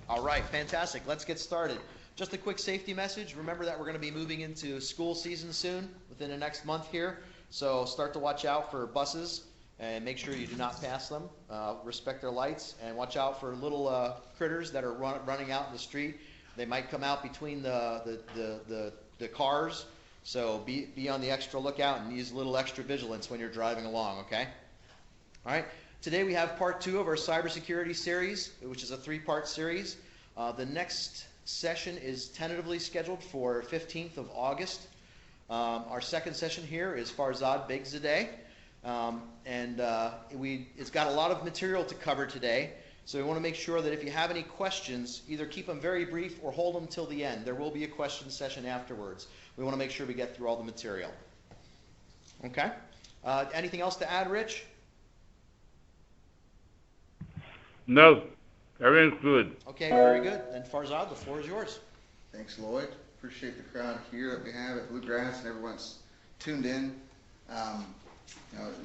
All right, fantastic. Let's get started. Just a quick safety message. Remember that we're going to be moving into school season soon, within the next month here. So start to watch out for buses and make sure you do not pass them. Respect their lights and watch out for little critters that are running out in the street. They might come out between the cars. So be on the extra lookout and use a little extra vigilance when you're driving along, okay? All right. Today we have part 2 of our cybersecurity series, which is a 3-part series. The next session is tentatively scheduled for 15th of August. Our second session here is Farzad Beykzadeh, and it's got a lot of material to cover today. So we want to make sure that if you have any questions, either keep them very brief or hold them till the end. There will be a question session afterwards. We want to make sure we get through all the material. Okay? Anything else to add, Rich? No, everything's good. Okay, very good. Then Farzad, the floor is yours. Thanks, Lloyd. Appreciate the crowd here that we have at Bluegrass and everyone's tuned in.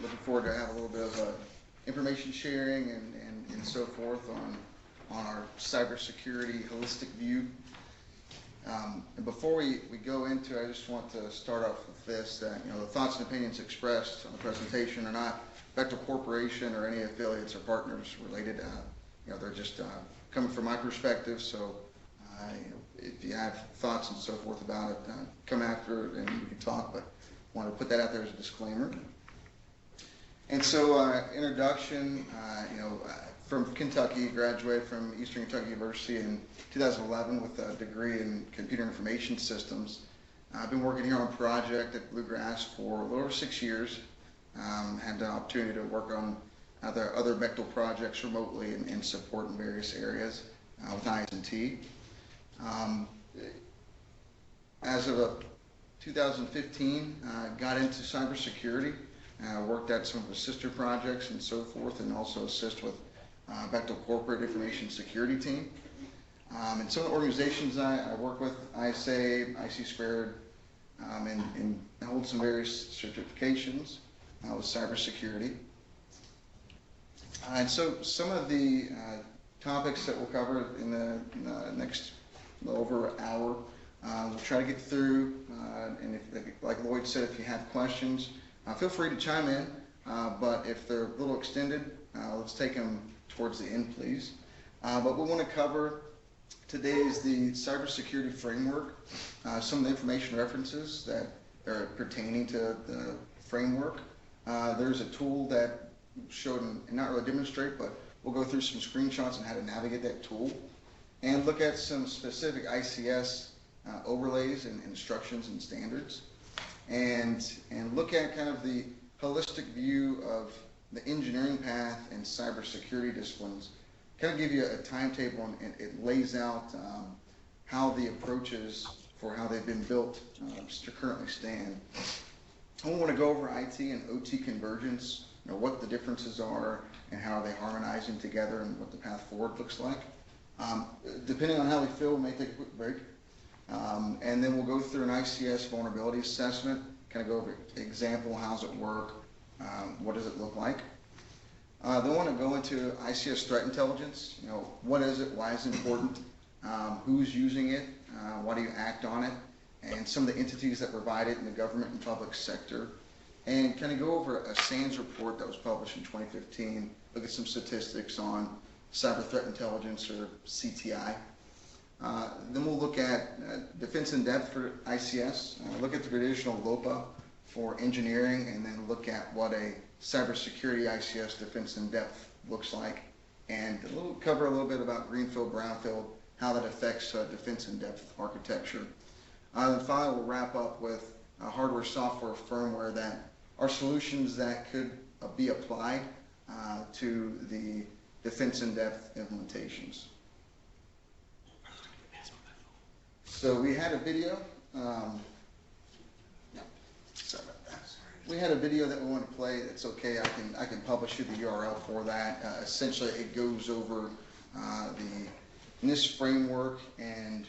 Looking forward to have a little bit of information sharing and so forth on our cybersecurity holistic view. And before we go into it, I just want to start off with this, that the thoughts and opinions expressed on the presentation are not Bechtel Corporation or any affiliates or partners related. They're just coming from my perspective. So if you have thoughts and so forth about it, come after it and we can talk. But I wanted to put that out there as a disclaimer. And so introduction. From Kentucky, graduated from Eastern Kentucky University in 2011 with a degree in computer information systems. I've been working here on a project at Bluegrass for a little over 6 years. Had the opportunity to work on other Bechtel projects remotely and support in various areas with ICT. As of 2015, got into cybersecurity. Worked at some of the sister projects and so forth, and also assist with Bechtel Corporate Information Security Team. And some of the organizations I work with, ISA, IC Squared, and hold some various certifications with cybersecurity. And so some of the topics that we'll cover in the next over hour, we'll try to get through. And if, like Lloyd said, if you have questions, feel free to chime in. But if they're a little extended, let's take them towards the end, please. But we want to cover today is the cybersecurity framework, some of the information references that are pertaining to the framework. There's a tool that showed and not really demonstrate, but we'll go through some screenshots on how to navigate that tool and look at some specific ICS overlays and instructions and standards, and look at kind of the holistic view of the engineering path and cybersecurity disciplines. Kind of give you a timetable, and it lays out how the approaches for how they've been built currently stand. I want to go over IT and OT convergence, what the differences are and how are they harmonizing together and what the path forward looks like. Depending on how we feel, we may take a quick break. And then we'll go through an ICS vulnerability assessment, kind of go over example, how's it work, what does it look like. Then we want to go into ICS threat intelligence. What is it, why is it important, who's using it, why do you act on it, and some of the entities that provide it in the government and public sector. And kind of go over a SANS report that was published in 2015, look at some statistics on cyber threat intelligence, or CTI. Then we'll look at defense in depth for ICS, look at the traditional LOPA for engineering, and then look at what a cybersecurity ICS defense in depth looks like, and cover a little bit about greenfield, brownfield, how that affects defense in depth architecture. Then finally, we'll wrap up with hardware, software, firmware that are solutions that could be applied to the defense in depth implementations. So we had a video. Sorry about that. We had a video that we want to play. It's okay. I can publish you the URL for that. Essentially, it goes over the NIST framework and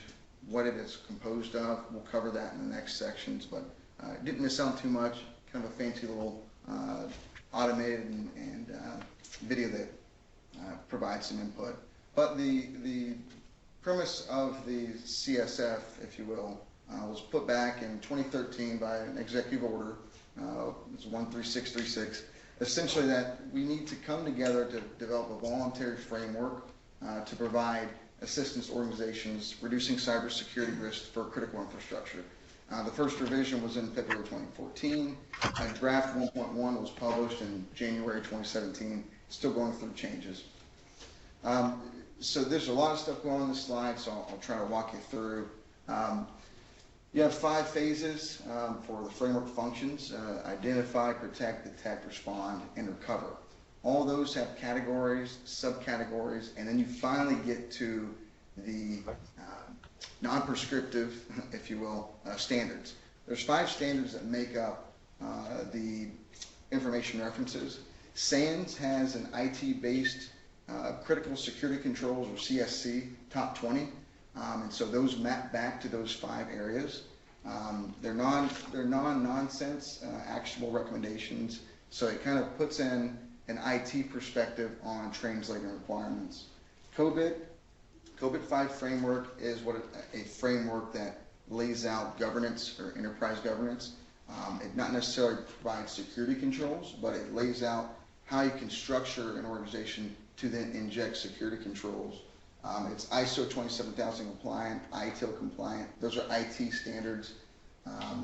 what it is composed of. We'll cover that in the next sections, but it didn't miss out too much. Kind of a fancy little automated and video that provides some input. But the premise of the CSF, if you will, was put back in 2013 by an executive order. It's 13636. Essentially, that we need to come together to develop a voluntary framework to provide assistance to organizations reducing cybersecurity risks for critical infrastructure. The first revision was in February 2014. Draft 1.1 was published in January 2017. Still going through changes. So there's a lot of stuff going on this slide, so I'll try to walk you through. You have 5 phases for the framework functions: identify, protect, detect, respond, and recover. All those have categories, subcategories, and then you finally get to the non-prescriptive, if you will, standards. There's 5 standards that make up the information references. SANS has an IT-based critical security controls, or CSC, top 20. And so those map back to those 5 areas. They're non-nonsense, actionable recommendations. So it kind of puts in an IT perspective on translating requirements. COVID-5 framework is a framework that lays out governance or enterprise governance. It not necessarily provides security controls, but it lays out how you can structure an organization to then inject security controls. It's ISO 27000 compliant, ITIL compliant. Those are IT standards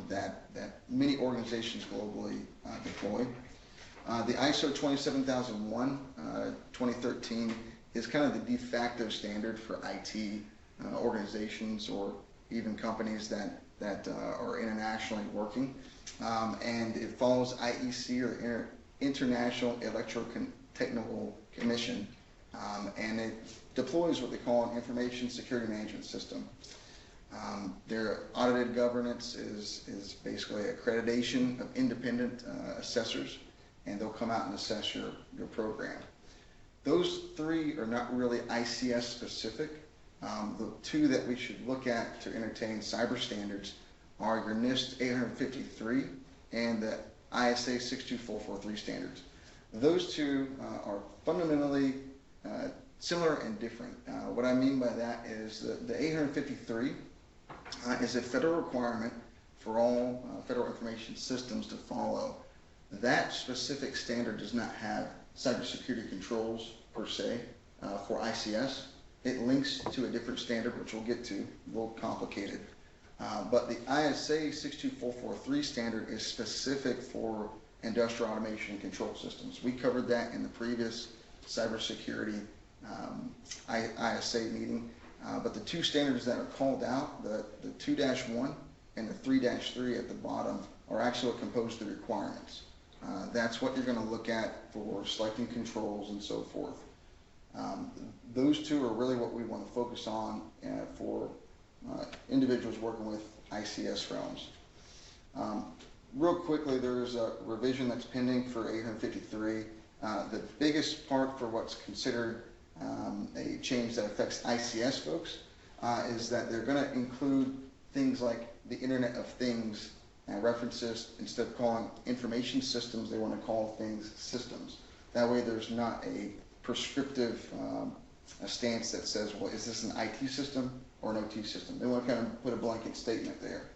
that many organizations globally deploy. The ISO 27001 2013 is kind of the de facto standard for IT organizations or even companies that are internationally working. And it follows IEC, or International Electrotechnical Commission, and it deploys what they call an information security management system. Their audited governance is basically accreditation of independent assessors, and they'll come out and assess your program. Those 3 are not really ICS specific. The 2 that we should look at to entertain cyber standards are your NIST 853 and the ISA 62443 standards. Those 2 are fundamentally similar and different. What I mean by that is the 853 is a federal requirement for all federal information systems to follow. That specific standard does not have cybersecurity controls per se for ICS. It links to a different standard, which we'll get to, a little complicated. But the ISA 62443 standard is specific for industrial automation and control systems. We covered that in the previous cybersecurity ISA meeting. But the 2 standards that are called out, the 2-1 and the 3-3 at the bottom, are actually what compose the requirements. That's what you're going to look at for selecting controls and so forth. Those 2 are really what we want to focus on for individuals working with ICS realms. Real quickly, there's a revision that's pending for 853. The biggest part for what's considered a change that affects ICS folks is that they're going to include things like the Internet of Things references. Instead of calling information systems, they want to call things systems. That way there's not a prescriptive a stance that says, well, is this an IT system or an OT system? They want to kind of put a blanket statement there.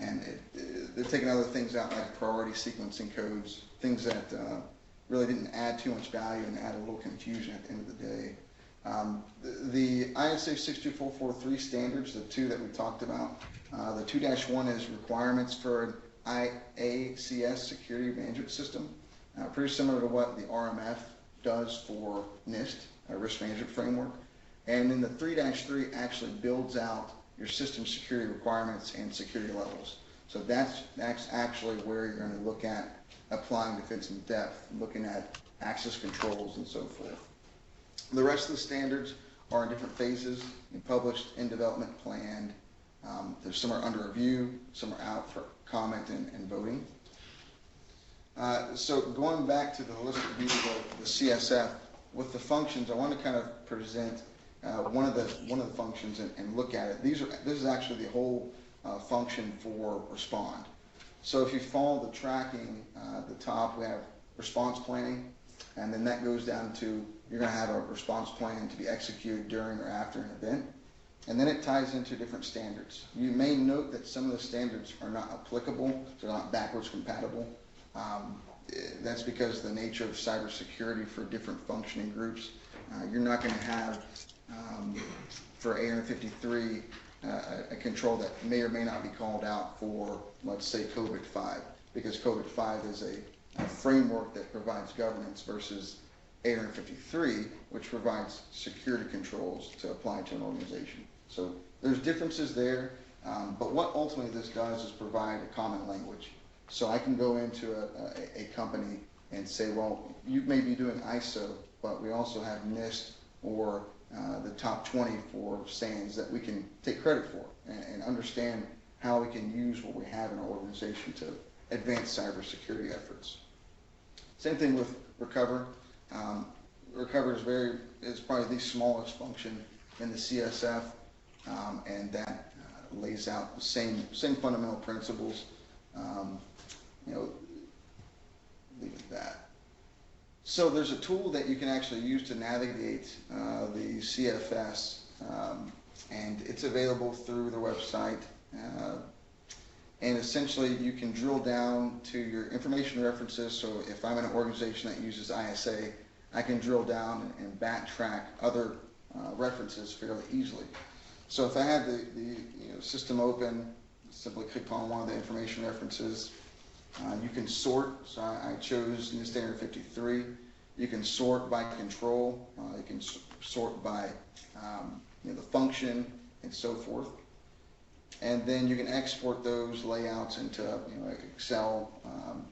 And they're taking other things out like priority sequencing codes, things that really didn't add too much value and add a little confusion at the end of the day. The ISA 62443 standards, the 2 that we talked about, the 2-1 is requirements for an ICS security management system, pretty similar to what the RMF does for NIST, a risk management framework. And then the 3-3 actually builds out your system security requirements and security levels. So that's actually where you're going to look at applying defense in depth, looking at access controls and so forth. The rest of the standards are in different phases, published, in development, planned. There's some are under review, some are out for comment and voting. So going back to the holistic view of the CSF, with the functions, I want to kind of present one of the functions and look at it. This is actually the whole function for respond. So if you follow the tracking, at the top we have response planning, And then that goes down to, you're going to have a response plan to be executed during or after an event. And then it ties into different standards. You may note that some of the standards are not applicable, they're not backwards compatible. That's because of the nature of cybersecurity for different functioning groups. You're not going to have, for AR-53, a control that may or may not be called out for, let's say, COVID-5, because COVID-5 is a framework that provides governance versus AR-53, which provides security controls to apply to an organization. So there's differences there, but what ultimately this does is provide a common language. So I can go into a company and say, well, you may be doing ISO, but we also have NIST or the top 20 for SANS that we can take credit for and understand how we can use what we have in our organization to advance cybersecurity efforts. Same thing with Recover. Recover is probably the smallest function in the CSF, and that lays out the same fundamental principles. Leave it at that. So there's a tool that you can actually use to navigate the CFS, and it's available through the website. And essentially you can drill down to your information references. So if I'm in an organization that uses ISA, I can drill down and backtrack other references fairly easily. So if I have the system open, simply click on one of the information references. You can sort, so I chose NIST AR-53. You can sort by control, you can sort by the function and so forth. And then you can export those layouts into Excel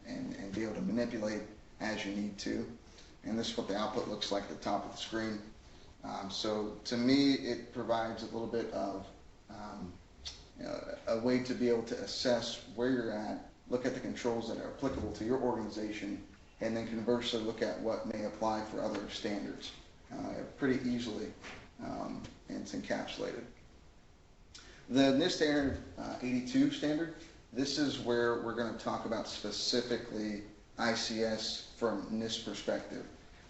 and be able to manipulate as you need to. And this is what the output looks like at the top of the screen. So to me, it provides a little bit of a way to be able to assess where you're at, look at the controls that are applicable to your organization, and then conversely look at what may apply for other standards pretty easily, and it's encapsulated. The NIST AR-82 standard, this is where we're going to talk about specifically ICS from NIST perspective.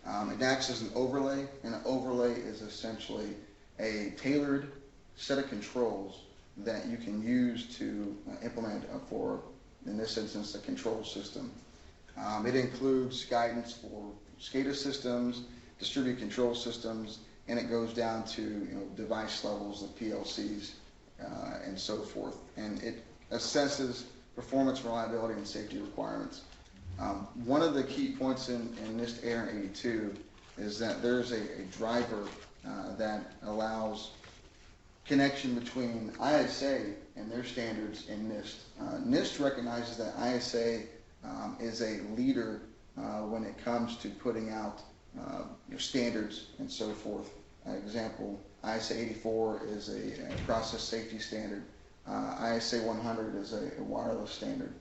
It acts as an overlay, and an overlay is essentially a tailored set of controls that you can use to implement for, in this instance, a control system. It includes guidance for SCADA systems, distributed control systems, and it goes down to device levels of PLCs and so forth. And it assesses performance, reliability, and safety requirements. One of the key points in NIST AR-82 is that there's a driver that allows connection between ISA and their standards and NIST. NIST recognizes that ISA is a leader when it comes to putting out standards and so forth. Example, ISA 84 is a process safety standard. ISA 100 is a wireless standard.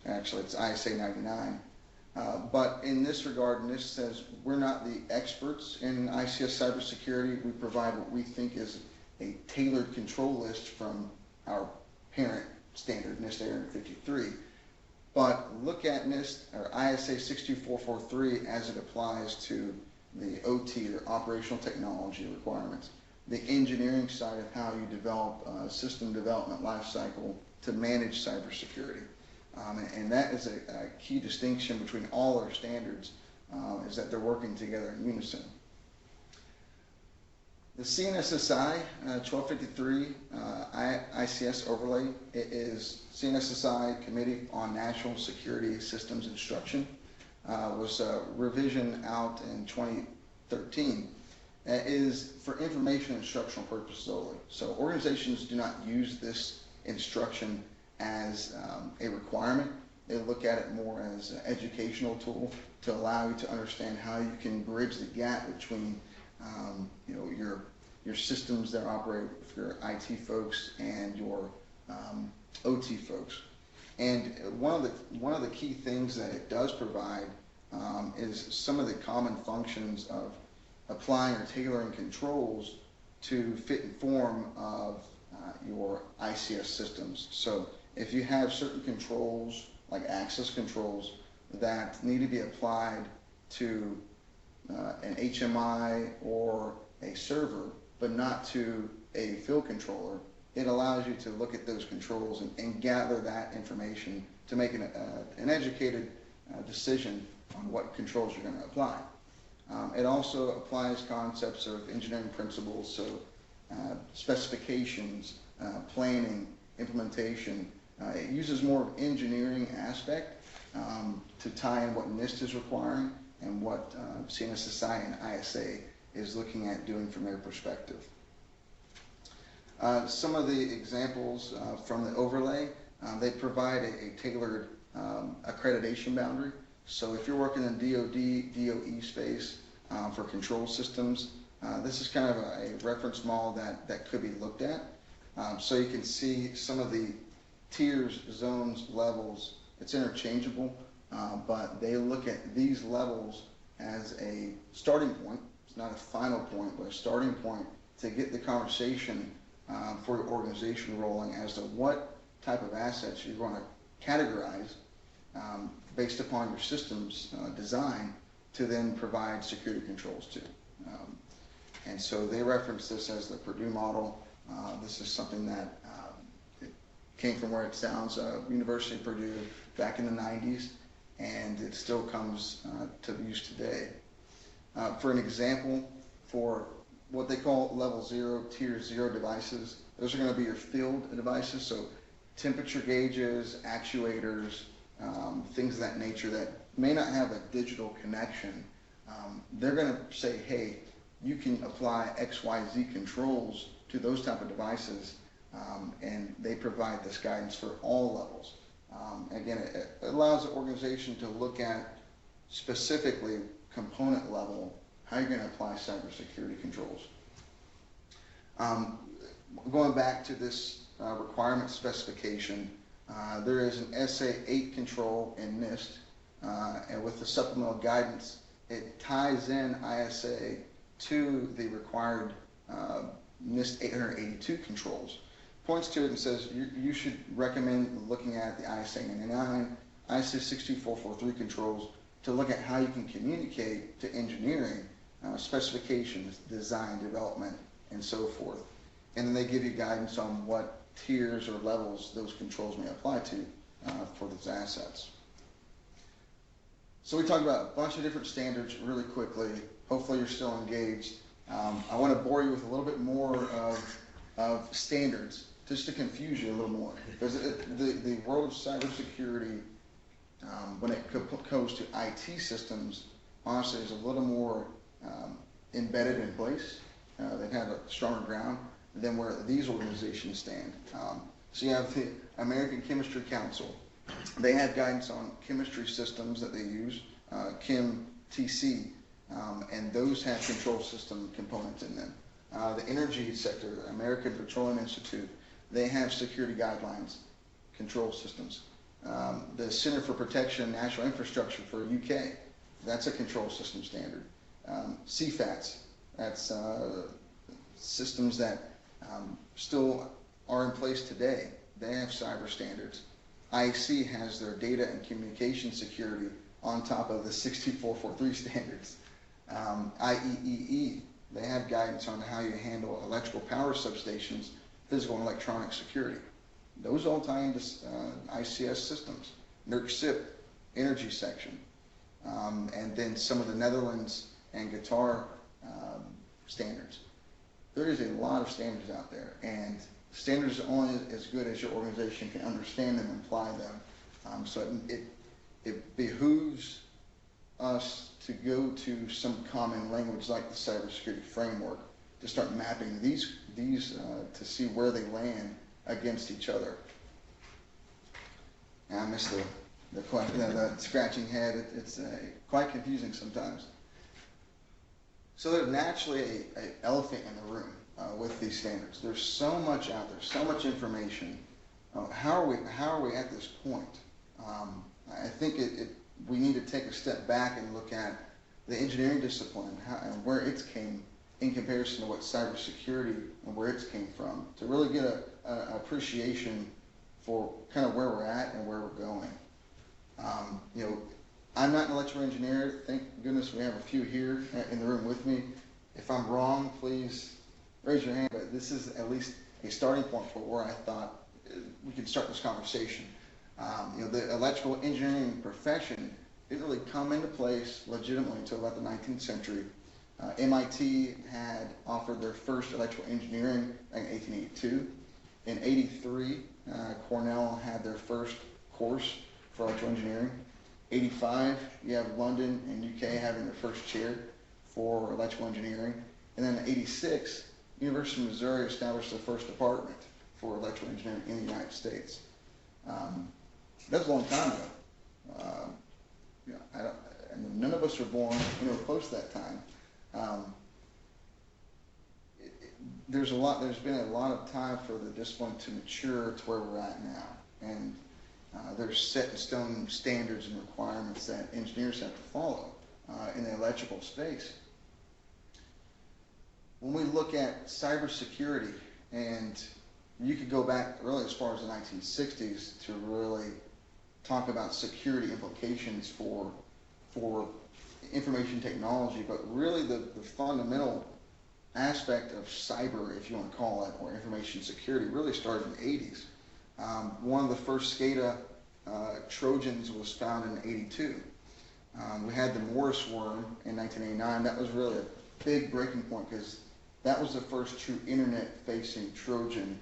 Actually, it's ISA 99. But in this regard, NIST says we're not the experts in ICS cybersecurity. We provide what we think is a tailored control list from our parent standard, NIST AR-53. But look at NIST or ISA 62443 as it applies to the OT, or operational technology requirements, the engineering side of how you develop a system development lifecycle to manage cybersecurity. And that is a key distinction between all our standards, is that they're working together in unison. The CNSSI 1253 ICS overlay, it is CNSSI Committee on National Security Systems Instruction, was a revision out in 2013. Is for information and instructional purposes only. So organizations do not use this instruction as a requirement. They look at it more as an educational tool to allow you to understand how you can bridge the gap between your systems that operate with your IT folks and your OT folks. And one of the key things that it does provide is some of the common functions of applying or tailoring controls to fit and form of your ICS systems. So if you have certain controls, like access controls, that need to be applied to an HMI or a server, but not to a field controller, it allows you to look at those controls and gather that information to make an educated decision on what controls you're going to apply. It also applies concepts of engineering principles, so specifications, planning, implementation. It uses more of engineering aspect to tie in what NIST is requiring and what CNSSI and ISA is looking at doing from their perspective. Some of the examples from the overlay, they provide a tailored accreditation boundary. So if you're working in DoD, DOE space for control systems, this is kind of a reference model that could be looked at. So you can see some of the tiers, zones, levels. It's interchangeable, but they look at these levels as a starting point. It's not a final point, but a starting point to get the conversation for your organization rolling as to what type of assets you're going to categorize based upon your system's design to then provide security controls to. And so they reference this as the Purdue model. This is something that it came from where it sounds, University of Purdue back in the 90s, and it still comes to use today. For an example, for what they call level 0, tier 0 devices, those are going to be your field devices, so temperature gauges, actuators, things of that nature that may not have a digital connection. They're going to say, hey, you can apply XYZ controls to those type of devices, and they provide this guidance for all levels. Again, it allows the organization to look at specifically component level how you're going to apply cybersecurity controls. Going back to this requirement specification, there is an SA8 control in NIST, and with the supplemental guidance, it ties in ISA to the required NIST 882 controls. Points to it and says you should recommend looking at the ISA 99, ISA 62443 controls to look at how you can communicate to engineering specifications, design, development, and so forth. And then they give you guidance on what tiers or levels those controls may apply to for those assets. So we talked about a bunch of different standards really quickly. Hopefully you're still engaged. I want to bore you with a little bit more of standards, just to confuse you a little more. Because the world of cybersecurity, when it goes to IT systems, honestly is a little more embedded in place. They've had a stronger ground than where these organizations stand. So you have the American Chemistry Council. They have guidance on chemistry systems that they use, ChemTC, and those have control system components in them. The energy sector, American Petroleum Institute, they have security guidelines, control systems. The Center for Protection and National Infrastructure for UK, that's a control system standard. CFATS, that's systems that still are in place today. They have cyber standards. IC has their data and communication security on top of the 62443 standards. IEEE, they have guidance on how you handle electrical power substations, physical and electronic security. Those all tie into ICS systems. NERC-CIP, energy section. And then some of the Netherlands and Qatar standards. There is a lot of standards out there, and standards are only as good as your organization can understand them and apply them. So it behooves us to go to some common language like the cybersecurity framework to start mapping these to see where they land against each other. And I miss the scratching head. It's quite confusing sometimes. So there's naturally an elephant in the room with these standards. There's so much out there, so much information. How are we at this point? I think we need to take a step back and look at the engineering discipline and where it's came in comparison to what cybersecurity and where it's came from to really get an appreciation for kind of where we're at and where we're going. I'm not an electrical engineer. Thank goodness we have a few here in the room with me. If I'm wrong, please raise your hand, but this is at least a starting point for where I thought we could start this conversation. The electrical engineering profession didn't really come into place legitimately until about the 19th century. MIT had offered their first electrical engineering in 1882. In 83, Cornell had their first course for electrical engineering. 85, you have London and UK having their first chair for electrical engineering. And then in 86, University of Missouri established the first department for electrical engineering in the United States. That was a long time ago. And none of us were born anywhere close to that time. There's been a lot of time for the discipline to mature to where we're at now. And there's set in stone standards and requirements that engineers have to follow in the electrical space. When we look at cybersecurity, and you could go back really as far as the 1960s to really talk about security implications for information technology, but really the fundamental aspect of cyber, if you want to call it, or information security, really started in the 80s. One of the first SCADA Trojans was found in 82. We had the Morris worm in 1989. That was really a big breaking point because that was the first true internet-facing Trojan,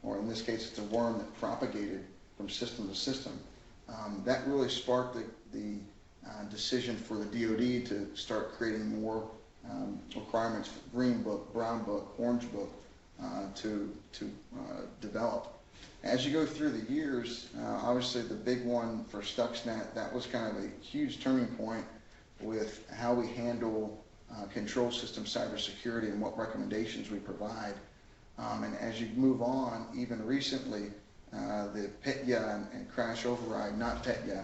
or in this case, it's a worm that propagated from system to system. That really sparked the decision for the DoD to start creating more requirements for Green Book, Brown Book, Orange Book to develop. As you go through the years, obviously the big one for Stuxnet, that was kind of a huge turning point with how we handle control system cybersecurity and what recommendations we provide. And as you move on, even recently, the PETYA and crash override, not PETYA,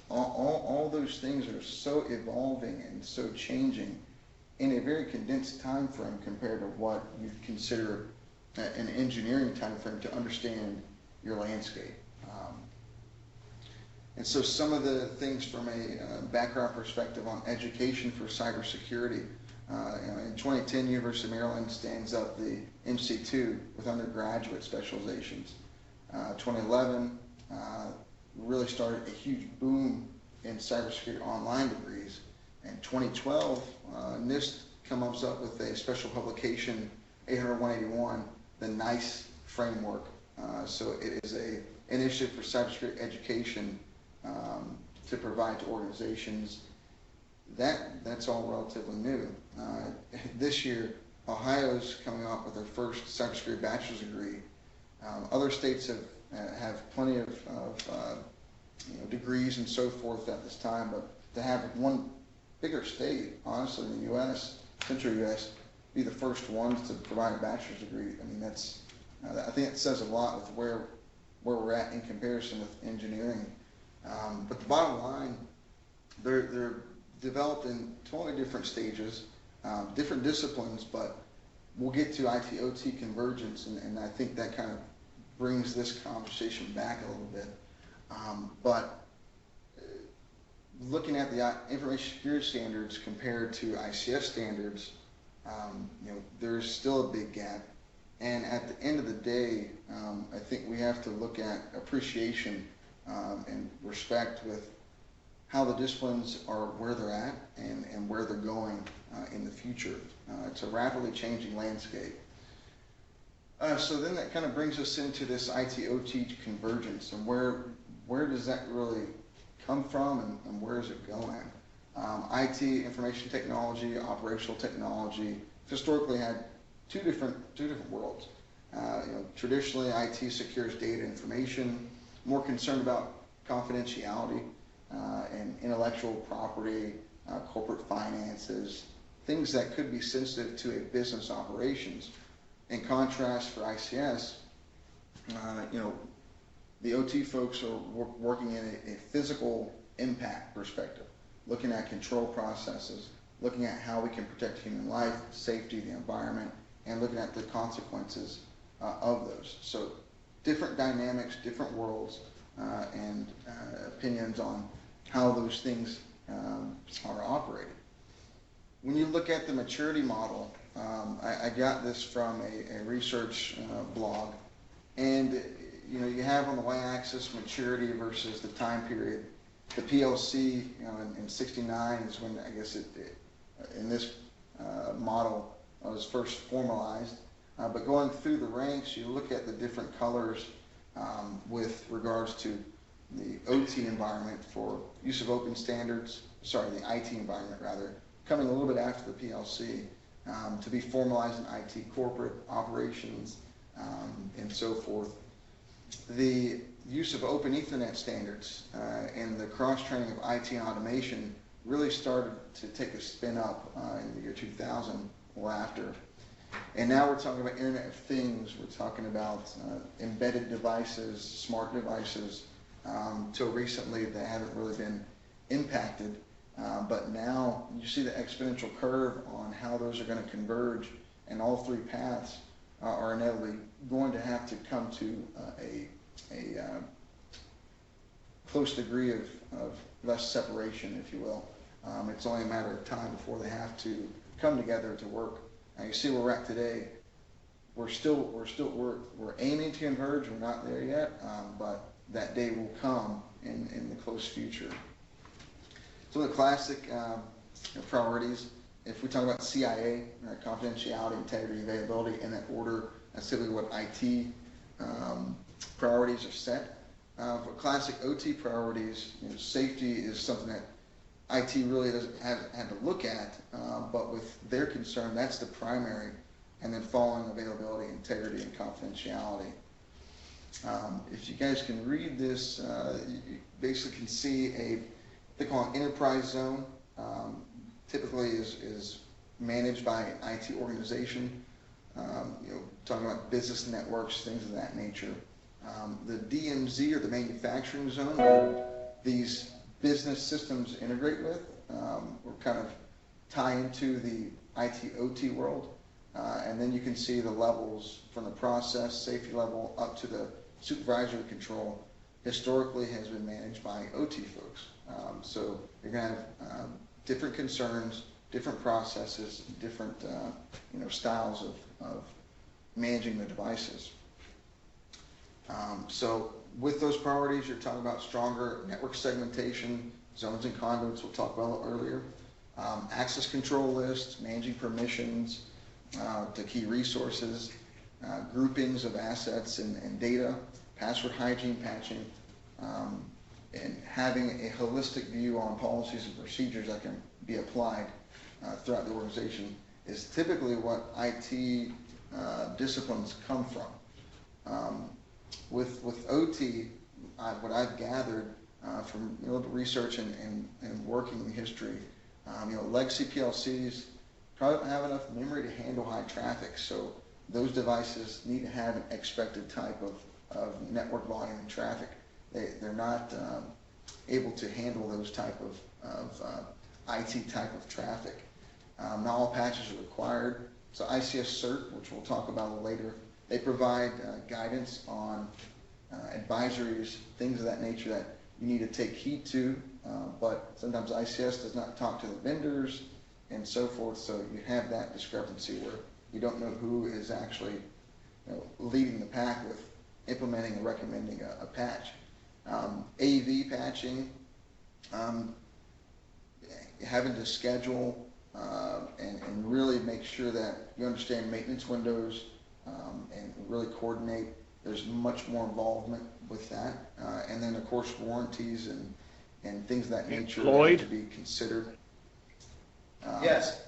all those things are so evolving and so changing in a very condensed time frame compared to what you'd consider an engineering time frame to understand your landscape. And so some of the things from a background perspective on education for cybersecurity, in 2010, University of Maryland stands up the MC2 with undergraduate specializations. 2011 really started a huge boom in cybersecurity online degrees. In 2012, NIST comes up with a special publication, 800-181, the NICE framework. So it is an initiative for cybersecurity education to provide to organizations. That's all relatively new. This year, Ohio's coming up with their first cybersecurity bachelor's degree. Other states have plenty of degrees and so forth at this time, but to have one bigger state, honestly, in the U.S., central U.S., be the first ones to provide a bachelor's degree. I mean, I think it says a lot with where we're at in comparison with engineering. But the bottom line, they're developed in totally different stages, different disciplines, but we'll get to IT-OT convergence, and I think that kind of brings this conversation back a little bit. But looking at the information security standards compared to ICS standards, there's still a big gap. And at the end of the day, I think we have to look at appreciation and respect with how the disciplines are where they're at and where they're going in the future. It's a rapidly changing landscape. So then that kind of brings us into this IT-OT convergence, and where does that really come from and where is it going? IT, information technology, operational technology, historically had two different worlds. Traditionally, IT secures data information, more concerned about confidentiality and intellectual property, corporate finances, things that could be sensitive to a business operations. In contrast, for ICS, the OT folks are working in a physical impact perspective, looking at control processes, looking at how we can protect human life, safety, the environment, and looking at the consequences of those. So different dynamics, different worlds, and opinions on how those things are operated. When you look at the maturity model, I got this from a research blog, and you have on the y-axis maturity versus the time period. The PLC, in '69 is when I guess in this model was first formalized. But going through the ranks, you look at the different colors with regards to the OT environment for use of open standards, the IT environment rather, coming a little bit after the PLC, to be formalized in IT corporate operations and so forth. The use of open Ethernet standards and the cross-training of IT and automation really started to take a spin up in the year 2000 or after. And now we're talking about Internet of Things, we're talking about embedded devices, smart devices, till recently they haven't really been impacted. But now you see the exponential curve on how those are going to converge, and all three paths are inevitably going to have to come to a close degree of less separation, if you will. It's only a matter of time before they have to come together to work. Now you see where we're at today. We're aiming to converge. We're not there yet, but that day will come in the close future. Some of the classic priorities, if we talk about CIA, confidentiality, integrity, availability, in that order, that's typically what IT priorities are set. For classic OT priorities, safety is something that IT really doesn't have to look at, but with their concern, that's the primary, and then following availability, integrity, and confidentiality. If you guys can read this, you basically can see they call it enterprise zone. Typically is managed by an IT organization. Talking about business networks, things of that nature. The DMZ, or the manufacturing zone, where these business systems integrate with, or kind of tie into the IT OT world. And then you can see the levels from the process safety level up to the supervisory control. Historically has been managed by OT folks. So you're going to have different concerns, different processes, different styles of managing the devices. So with those priorities, you're talking about stronger network segmentation, zones and conduits we'll talk about earlier, access control lists, managing permissions to key resources, groupings of assets and data, password hygiene, patching, and having a holistic view on policies and procedures that can be applied throughout the organization is typically what IT disciplines come from. With OT, what I've gathered from the research and working history, legacy PLCs probably don't have enough memory to handle high traffic, so those devices need to have an expected type of network volume and traffic. They're not able to handle those type of IT type of traffic. Not all patches are required. So ICS Cert, which we'll talk about later, they provide guidance on advisories, things of that nature that you need to take heed to, but sometimes ICS does not talk to the vendors and so forth, so you have that discrepancy where you don't know who is actually leading the pack with implementing and recommending a patch. AV patching, having to schedule and really make sure that you understand maintenance windows and really coordinate. There's much more involvement with that. And then, of course, warranties and things of that nature Lloyd? to be considered. Yes.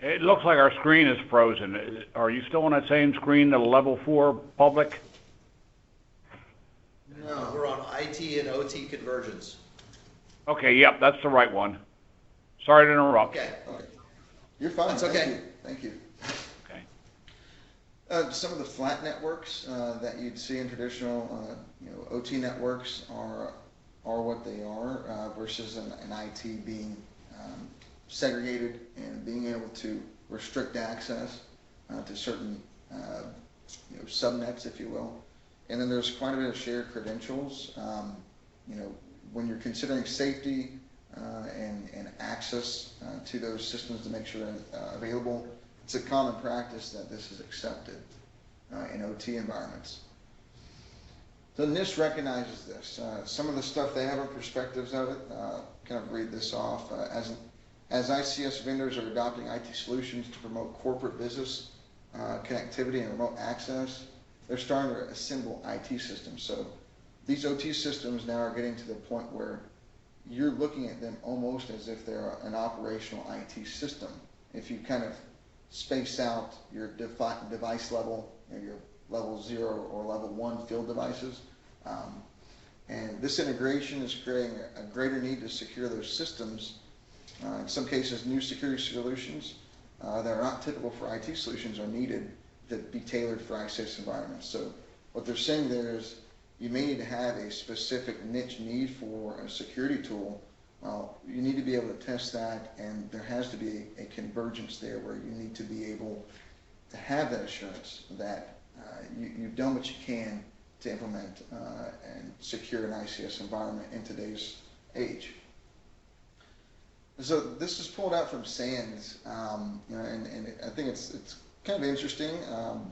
It looks like our screen is frozen. Are you still on that same screen, the level 4 public? No, we're on IT and OT convergence. Okay, yep, that's the right one. Sorry to interrupt. Okay. You're fine. That's okay. Thank you. Okay. Some of the flat networks that you'd see in traditional OT networks are what they are versus an IT being segregated and being able to restrict access to certain subnets, if you will. And then there's quite a bit of shared credentials. when you're considering safety and access to those systems to make sure they're available, it's a common practice that this is accepted in OT environments. The NIST recognizes this. Some of the stuff they have in perspectives of it, kind of read this off. As ICS vendors are adopting IT solutions to promote corporate business connectivity and remote access, they're starting to assemble IT systems. So these OT systems now are getting to the point where you're looking at them almost as if they're an operational IT system. If you kind of space out your device level, your level 0 or level 1 field devices. And this integration is creating a greater need to secure those systems. In some cases, new security solutions that are not typical for IT solutions are needed to be tailored for ICS environments. So what they're saying there is you may need to have a specific niche need for a security tool. You need to be able to test that, and there has to be a convergence there where you need to be able to have that assurance that you've done what you can to implement and secure an ICS environment in today's age. So this is pulled out from SANS, and I think it's kind of interesting.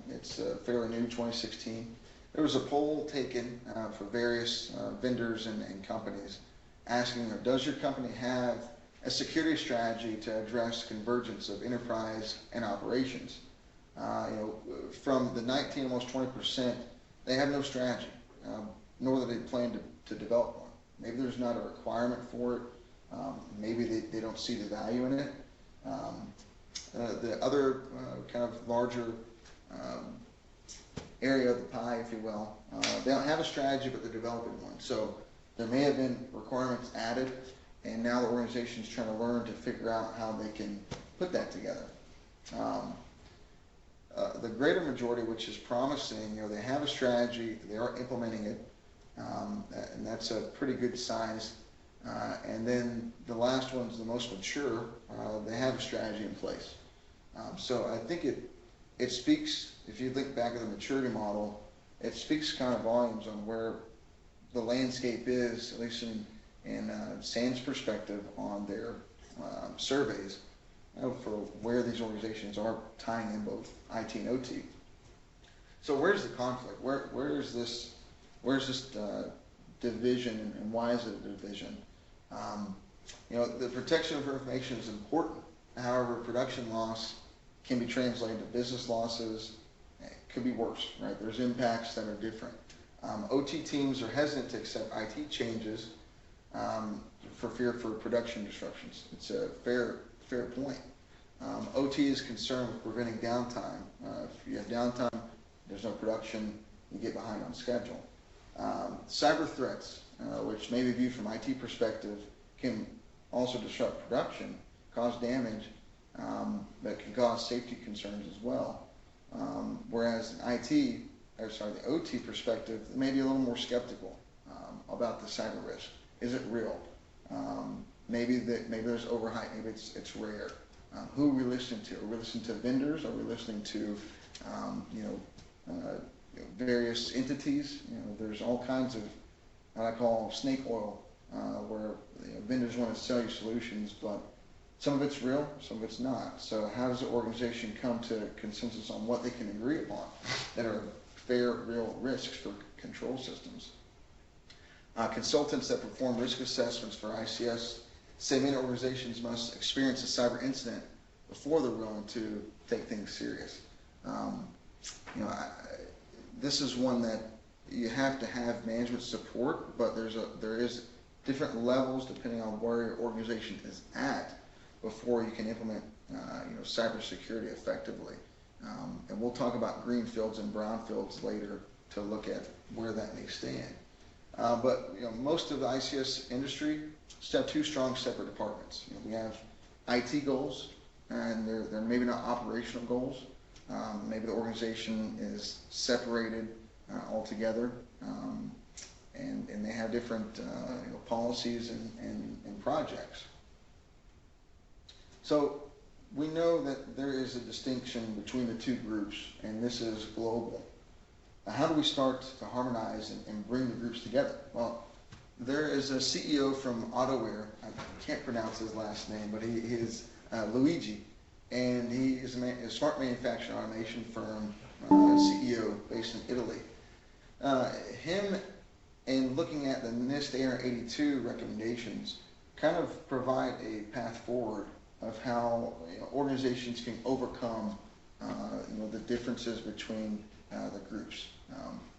It's fairly new, 2016. There was a poll taken for various vendors and companies asking, does your company have a security strategy to address convergence of enterprise and operations? From the 19, almost 20%, they have no strategy, nor that they plan to develop one. Maybe there's not a requirement for it. Maybe they don't see the value in it. The other kind of larger area of the pie, if you will, they don't have a strategy, but they're developing one. So there may have been requirements added, and now the organization's trying to learn to figure out how they can put that together. The greater majority, which is promising, they have a strategy, they are implementing it, and that's a pretty good size. And then the last one's the most mature. They have a strategy in place. So I think it speaks, if you think back at the maturity model, it speaks kind of volumes on where the landscape is, at least in SANS perspective on their surveys, for where these organizations are tying in both IT and OT. So where's the conflict? Where's this division, and why is it a division? The protection of information is important. However, production loss can be translated to business losses. It could be worse, right? There's impacts that are different. OT teams are hesitant to accept IT changes for fear for production disruptions. It's a fair point. OT is concerned with preventing downtime. If you have downtime, there's no production, you get behind on schedule. Cyber threats, which may be viewed from IT perspective, can also disrupt production, cause damage, that can cause safety concerns as well. Whereas the OT perspective, they may be a little more skeptical about the cyber risk. Is it real? Maybe there's overhype. Maybe it's rare. Who are we listening to? Are we listening to vendors? Are we listening to various entities? There's all kinds of what I call snake oil, where vendors want to sell you solutions, but some of it's real, some of it's not. So how does the organization come to consensus on what they can agree upon that are fair, real risks for control systems? Consultants that perform risk assessments for ICS say many organizations must experience a cyber incident before they're willing to take things serious. This is one that you have to have management support, but there is different levels depending on where your organization is at before you can implement cybersecurity effectively. And we'll talk about greenfields and brownfields later to look at where that may stand. But most of the ICS industry still have two strong separate departments. We have IT goals, and they're maybe not operational goals. Maybe the organization is separated altogether, and they have different policies and projects. So we know that there is a distinction between the two groups, and this is global. How do we start to harmonize and bring the groups together? Well, There is a CEO from AutoWare, I can't pronounce his last name, but he is Luigi, and he is a smart manufacturing automation firm CEO based in Italy. Him and looking at the NIST 882 recommendations kind of provide a path forward of how organizations can overcome the differences between the groups.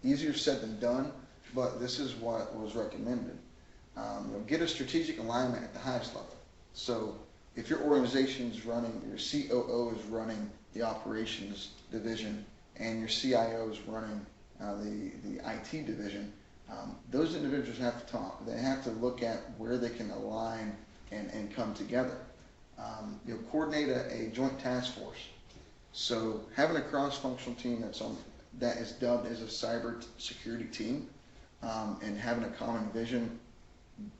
Easier said than done, but this is what was recommended. Get a strategic alignment at the highest level. So if your organization is running, your COO is running the operations division, and your CIO is running the IT division, those individuals have to talk. They have to look at where they can align and come together. Coordinate a joint task force. So having a cross-functional team that is dubbed as a cyber security team, and having a common vision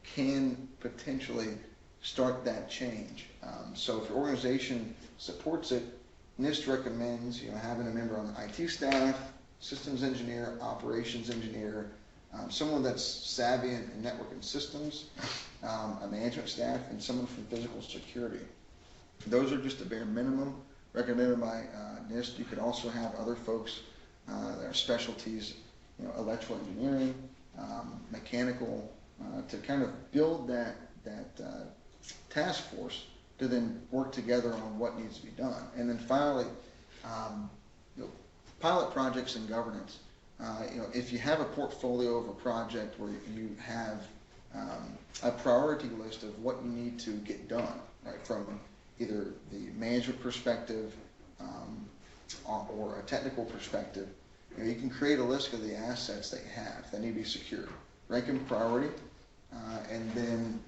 can potentially start that change. So if your organization supports it, NIST recommends having a member on the IT staff, systems engineer, operations engineer, someone that's savvy in networking systems, a management staff, and someone from physical security. Those are just the bare minimum recommended by NIST. You could also have other folks that are specialties, electrical engineering, mechanical, to kind of build that task force to then work together on what needs to be done. And then finally, pilot projects and governance. If you have a portfolio of a project where you have a priority list of what you need to get done, right, from either the management perspective or a technical perspective, you can create a list of the assets that you have that need to be secured. Rank them priority, and then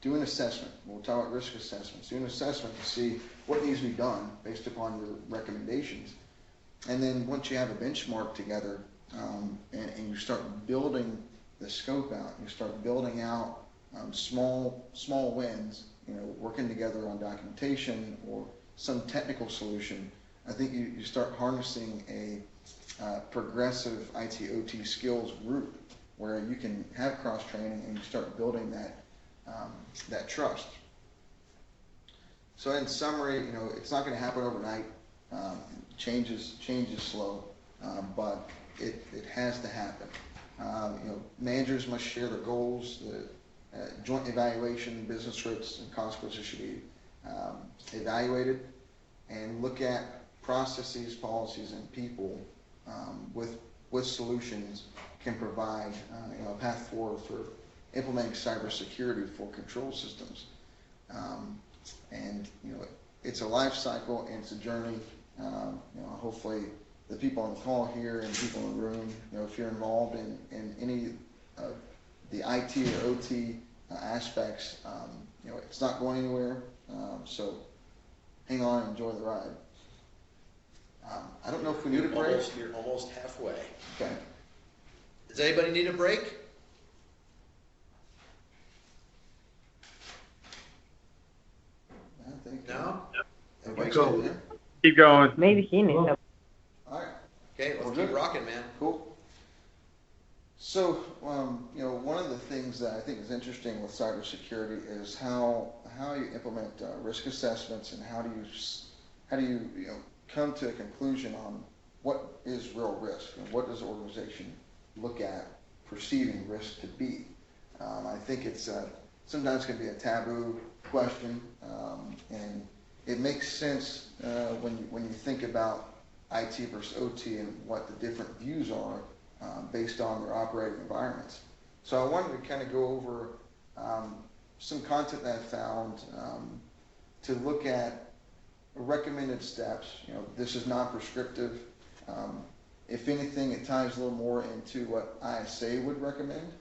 do an assessment. We'll talk about risk assessments. Do an assessment to see what needs to be done based upon your recommendations. And then once you have a benchmark together, and you start building the scope out, you start building out small wins, working together on documentation or some technical solution, I think you start harnessing a progressive IT/OT skills group where you can have cross-training and you start building that trust. So in summary, it's not going to happen overnight. Change is slow, but it has to happen. Managers must share their goals. The joint evaluation, business risks and consequences should be evaluated, and look at processes, policies, and people with solutions can provide a path forward for implementing cybersecurity for control systems. And it's a life cycle and it's a journey. Hopefully the people on the call here and people in the room, if you're involved in any of the IT or OT aspects, it's not going anywhere. So hang on and enjoy the ride. I don't know if we need a break. You're almost halfway. Okay. Does anybody need a break? I think No? everybody's Go. good there? Keep going. Maybe he needs a All right. Okay, let's We're keep good. rocking, man. Cool. So, one of the things that I think is interesting with cybersecurity is how you implement risk assessments, and how do you come to a conclusion on what is real risk and what does the organization look at perceiving risk to be. I think it's sometimes can be a taboo question, and it makes sense when you think about IT versus OT and what the different views are based on their operating environments. So I wanted to kind of go over some content that I found to look at recommended steps. This is non-prescriptive. If anything, it ties a little more into what ISA would recommend,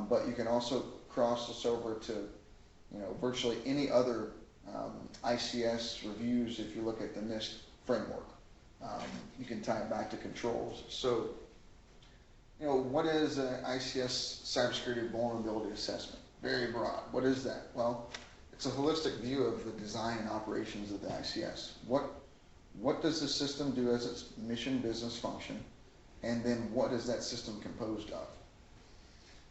but you can also cross this over to virtually any other ICS reviews. If you look at the NIST framework, you can tie it back to controls. So, what is an ICS Cybersecurity Vulnerability Assessment? Very broad. What is that? Well, it's a holistic view of the design and operations of the ICS. What does the system do as its mission business function? And then what is that system composed of?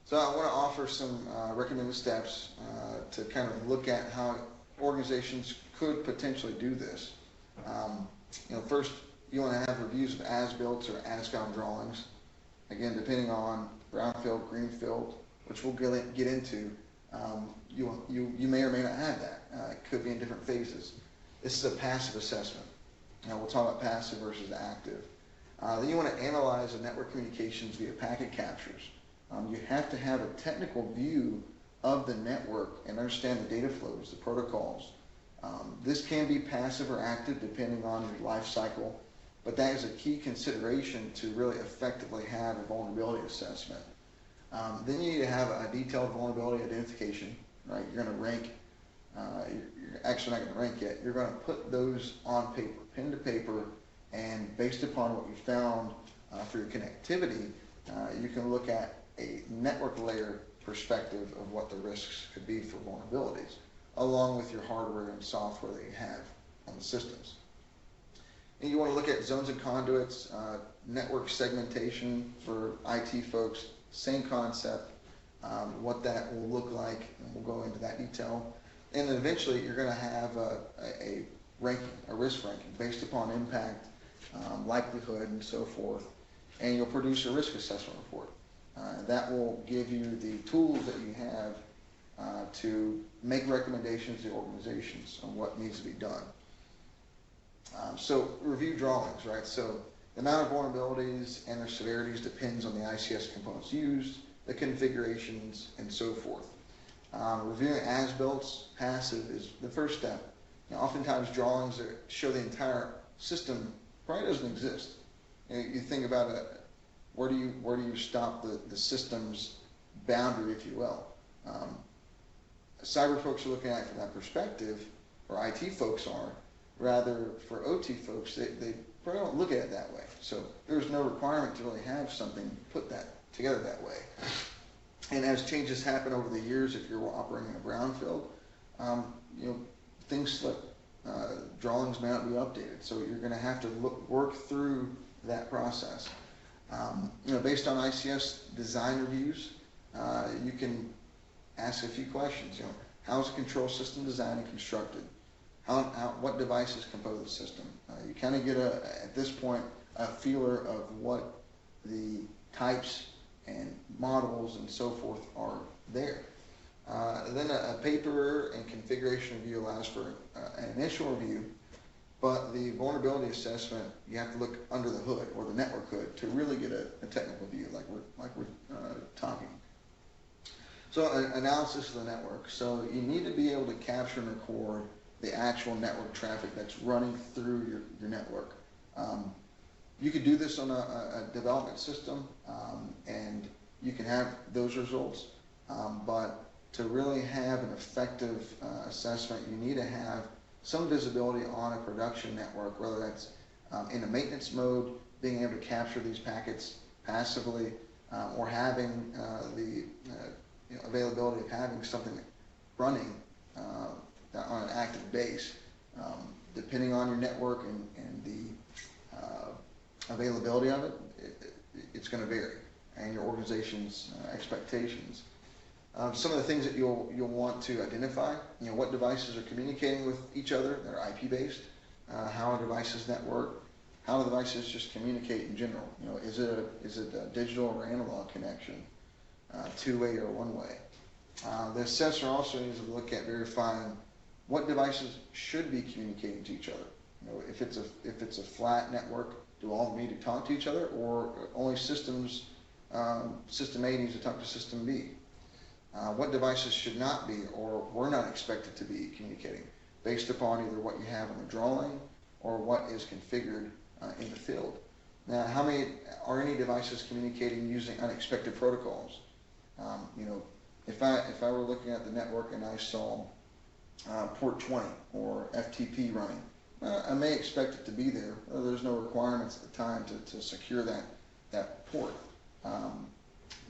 So I want to offer some recommended steps to kind of look at how organizations could potentially do this. First, you want to have reviews of as-built or as-found drawings. Again, depending on brownfield, greenfield, which we'll get into, you may or may not have that. It could be in different phases. This is a passive assessment. Now we'll talk about passive versus active. Then you want to analyze the network communications via packet captures. You have to have a technical view of the network and understand the data flows, the protocols. This can be passive or active depending on your life cycle, but that is a key consideration to really effectively have a vulnerability assessment. Then you need to have a detailed vulnerability identification, right? You're going to rank, you're actually not going to rank yet, you're going to put those on paper, pen to paper, and based upon what you found for your connectivity, you can look at a network layer perspective of what the risks could be for vulnerabilities, along with your hardware and software that you have on the systems. And you want to look at zones and conduits, network segmentation for IT folks, same concept, what that will look like, and we'll go into that detail. And then eventually you're going to have a ranking, a risk ranking based upon impact, likelihood, and so forth, and you'll produce a risk assessment report. That will give you the tools that you have to make recommendations to organizations on what needs to be done. So review drawings, right? So the amount of vulnerabilities and their severities depends on the ICS components used, the configurations, and so forth. Reviewing as-built passive is the first step. Now, oftentimes drawings that show the entire system probably doesn't exist. You think about where do you stop the system's boundary, if you will. Cyber folks are looking at it from that perspective, or IT folks are. Rather, for OT folks, they probably don't look at it that way. So there's no requirement to really have something put that together that way. And as changes happen over the years, if you're operating in a brownfield, things slip. Drawings may not be updated, so you're going to have to work through that process. Based on ICS design reviews, you can ask a few questions. How is the control system designed and constructed? What devices compose the system? You kind of get at this point a feeler of what the types and models and so forth are there. Then a paper and configuration review allows for an initial review, but the vulnerability assessment, you have to look under the hood or the network hood to really get a technical view, like we're talking. So analysis of the network. So you need to be able to capture and record the actual network traffic that's running through your network. You could do this on a development system, and you can have those results, but to really have an effective assessment, you need to have some visibility on a production network, whether that's in a maintenance mode, being able to capture these packets passively, or having the availability of having something running on an active base. Depending on your network and the availability of it, it's going to vary, and your organization's expectations. Some of the things that you'll want to identify, what devices are communicating with each other that are IP based, how are devices network, how do devices just communicate in general. Is it a digital or analog connection, two-way or one-way? The assessor also needs to look at verifying what devices should be communicating to each other. If it's a flat network, do all need to talk to each other, or only system A needs to talk to system B? What devices should not be or were not expected to be communicating, based upon either what you have on the drawing or what is configured in the field. Now, how many are any devices communicating using unexpected protocols? If I were looking at the network and I saw port 20 or FTP running, I may expect it to be there. There's no requirements at the time to secure that port.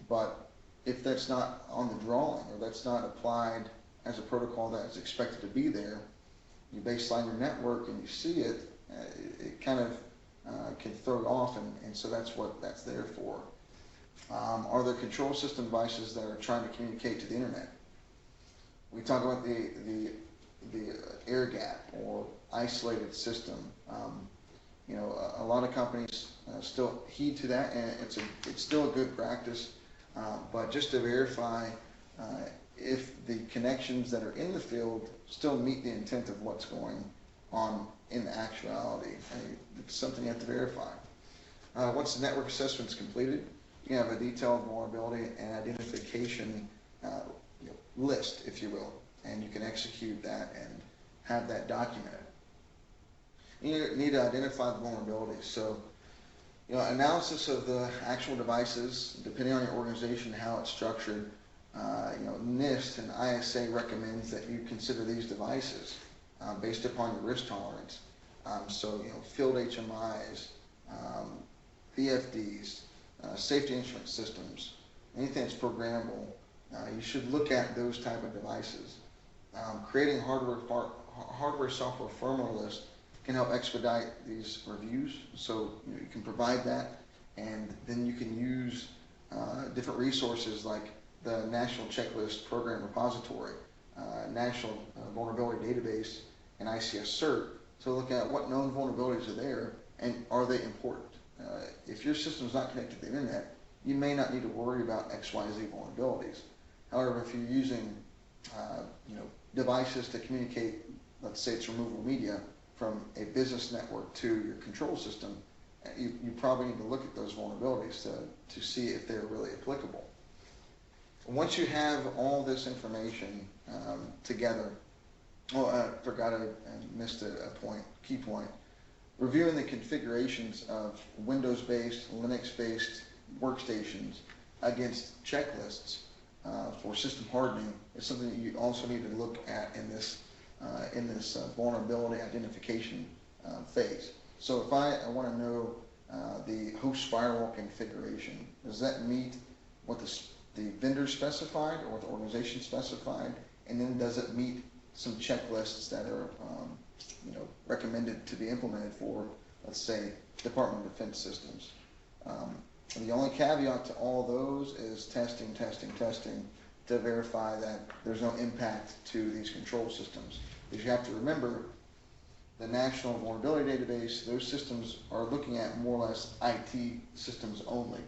But if that's not on the drawing or that's not applied as a protocol that is expected to be there, you baseline your network and you see it, it kind of can throw it off, and so that's what that's there for. Are there control system devices that are trying to communicate to the internet? We talk about the air gap or isolated system. A lot of companies still heed to that, and it's still a good practice. But just to verify if the connections that are in the field still meet the intent of what's going on in actuality, it's something you have to verify. Once the network assessment is completed, you have a detailed vulnerability and identification list, if you will, and you can execute that and have that documented. You need to identify the vulnerabilities. So, analysis of the actual devices, depending on your organization, how it's structured. NIST and ISA recommends that you consider these devices based upon your risk tolerance. Field HMIs, VFDs, safety instrument systems, anything that's programmable. You should look at those type of devices. Creating hardware software firmware list can help expedite these reviews. So you can provide that, and then you can use different resources like the National Checklist Program Repository, National Vulnerability Database, and ICS Cert to look at what known vulnerabilities are there and are they important. If your system is not connected to the internet, you may not need to worry about XYZ vulnerabilities. However, if you're using devices to communicate, let's say it's removable media from a business network to your control system, you probably need to look at those vulnerabilities to see if they're really applicable. Once you have all this information together, I forgot I missed a key point. Reviewing the configurations of Windows-based, Linux-based workstations against checklists for system hardening is something that you also need to look at in this vulnerability identification phase. So if I want to know the host firewall configuration, does that meet what the vendor specified or what the organization specified? And then does it meet some checklists that are recommended to be implemented for, let's say, Department of Defense systems? The only caveat to all those is testing to verify that there's no impact to these control systems. Because you have to remember, the National Vulnerability Database, those systems are looking at more or less IT systems only.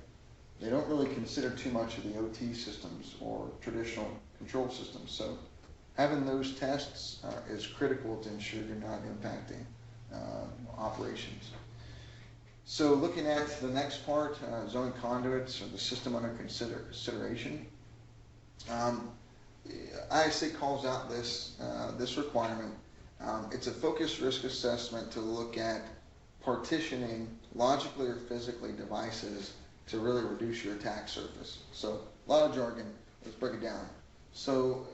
They don't really consider too much of the OT systems or traditional control systems. So having those tests is critical to ensure you're not impacting operations. So looking at the next part, zoning conduits or the system under consideration. ISA calls out this requirement. It's a focused risk assessment to look at partitioning logically or physically devices to really reduce your attack surface. So a lot of jargon, let's break it down. So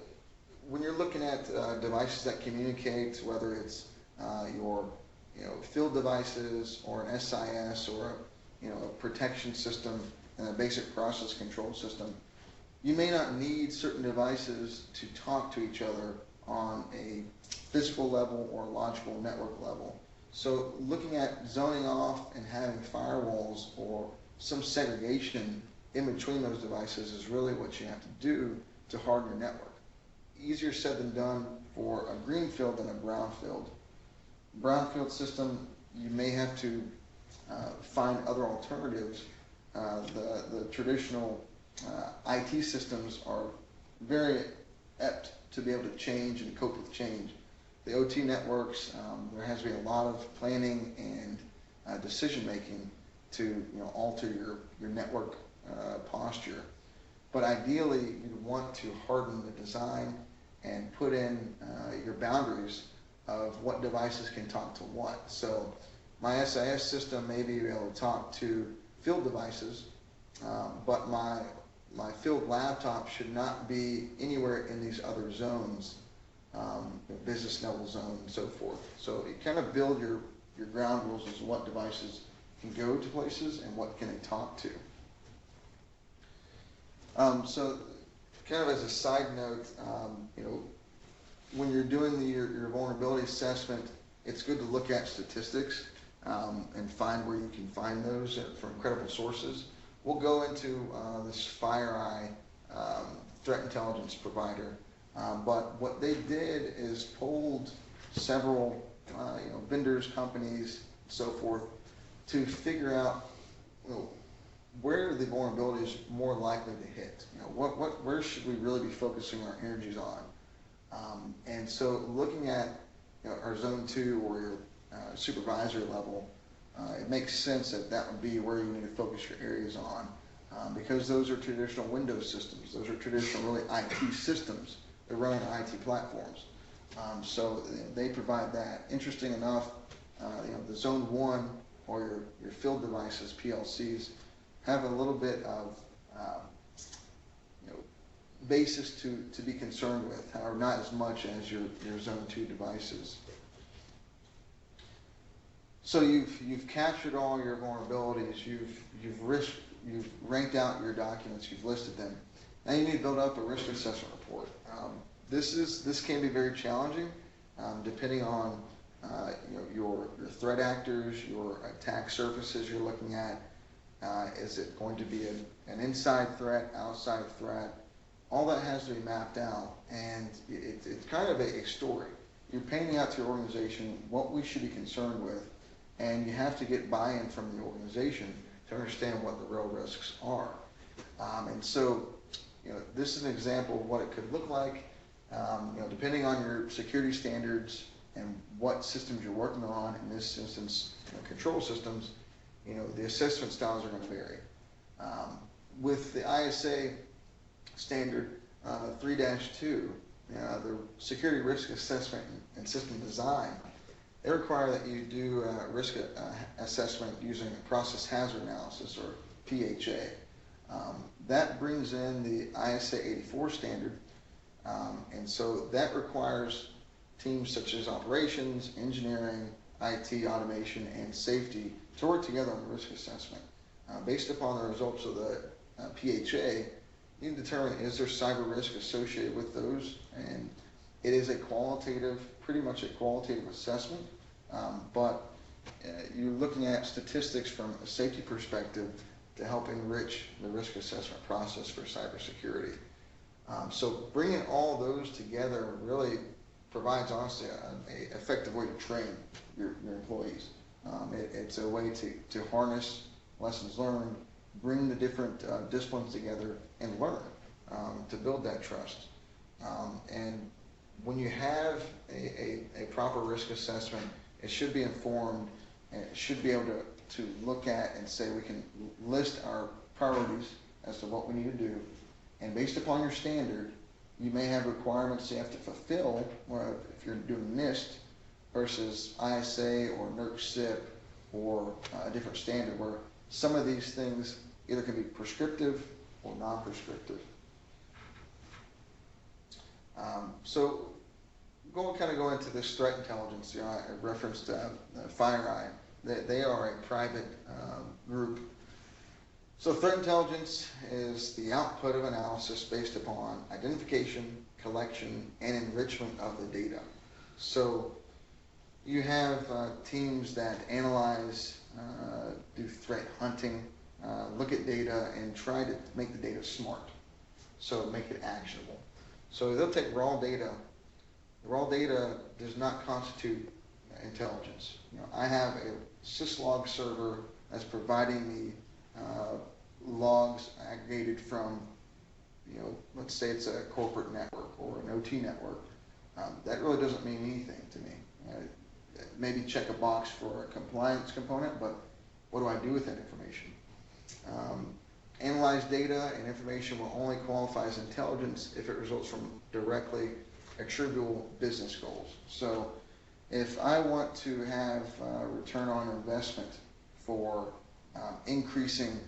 when you're looking at devices that communicate, whether it's your field devices or an SIS or a protection system and a basic process control system, you may not need certain devices to talk to each other on a physical level or logical network level. So looking at zoning off and having firewalls or some segregation in between those devices is really what you have to do to harden your network. Easier said than done for a greenfield than a brownfield. Brownfield system, you may have to find other alternatives. The traditional IT systems are very apt to be able to change and cope with change. The OT networks, there has to be a lot of planning and decision making to alter your network posture. But ideally, you'd want to harden the design and put in your boundaries of what devices can talk to what. So my SIS system may be able to talk to field devices, but my field laptop should not be anywhere in these other zones, business level zone and so forth. So you kind of build your ground rules as to what devices can go to places and what can they talk to. So kind of as a side note, when you're doing your vulnerability assessment, it's good to look at statistics and find where you can find those from credible sources. we'll go into this FireEye threat intelligence provider. But what they did is pulled several vendors, companies, and so forth, to figure out where the vulnerability is more likely to hit. Where should we really be focusing our energies on? And so looking at our zone 2 or your supervisory level, it makes sense that that would be where you need to focus your areas on, because those are traditional Windows systems. Those are traditional really IT systems that run on IT platforms. So they provide that. Interesting enough, the zone 1 or your field devices, PLCs, have a little bit of basis to be concerned with, however, not as much as your zone 2 devices. So you've captured all your vulnerabilities, you've ranked out your documents, you've listed them. Now you need to build up a risk assessment report. This can be very challenging, depending on your threat actors, your attack surfaces you're looking at. Is it going to be an inside threat, outside threat? All that has to be mapped out, and it's kind of a story. You're painting out to your organization what we should be concerned with, and you have to get buy-in from the organization to understand what the real risks are. And so, this is an example of what it could look like. Depending on your security standards and what systems you're working on, in this instance, control systems, the assessment styles are going to vary. With the ISA standard 3-2, the security risk assessment and system design, they require that you do a risk assessment using a process hazard analysis, or PHA. That brings in the ISA 84 standard, and so that requires teams such as operations, engineering, IT, automation, and safety to work together on the risk assessment. Based upon the results of the PHA, you can determine, is there cyber risk associated with those? And it is pretty much a qualitative assessment, but you're looking at statistics from a safety perspective to help enrich the risk assessment process for cybersecurity. So bringing all those together really provides, honestly, an effective way to train your employees. It's a way to harness lessons learned, bring the different disciplines together, and learn to build that trust. And when you have a proper risk assessment, it should be informed, and it should be able to look at and say we can list our priorities as to what we need to do. And based upon your standard, you may have requirements you have to fulfill, or if you're doing NIST versus ISA or NERC SIP or a different standard, where some of these things either can be prescriptive or non-prescriptive. So kind of go into this threat intelligence. I referenced FireEye. They are a private group. So threat intelligence is the output of analysis based upon identification, collection, and enrichment of the data. So you have teams that analyze, do threat hunting, look at data and try to make the data smart, so make it actionable. So they'll take raw data. Raw data does not constitute intelligence. I have a syslog server that's providing me logs aggregated from, let's say it's a corporate network or an OT network. That really doesn't mean anything to me. Maybe check a box for a compliance component, but what do I do with that information? Analyze data and information will only qualify as intelligence if it results from directly attributable business goals. So if I want to have return on investment for increasing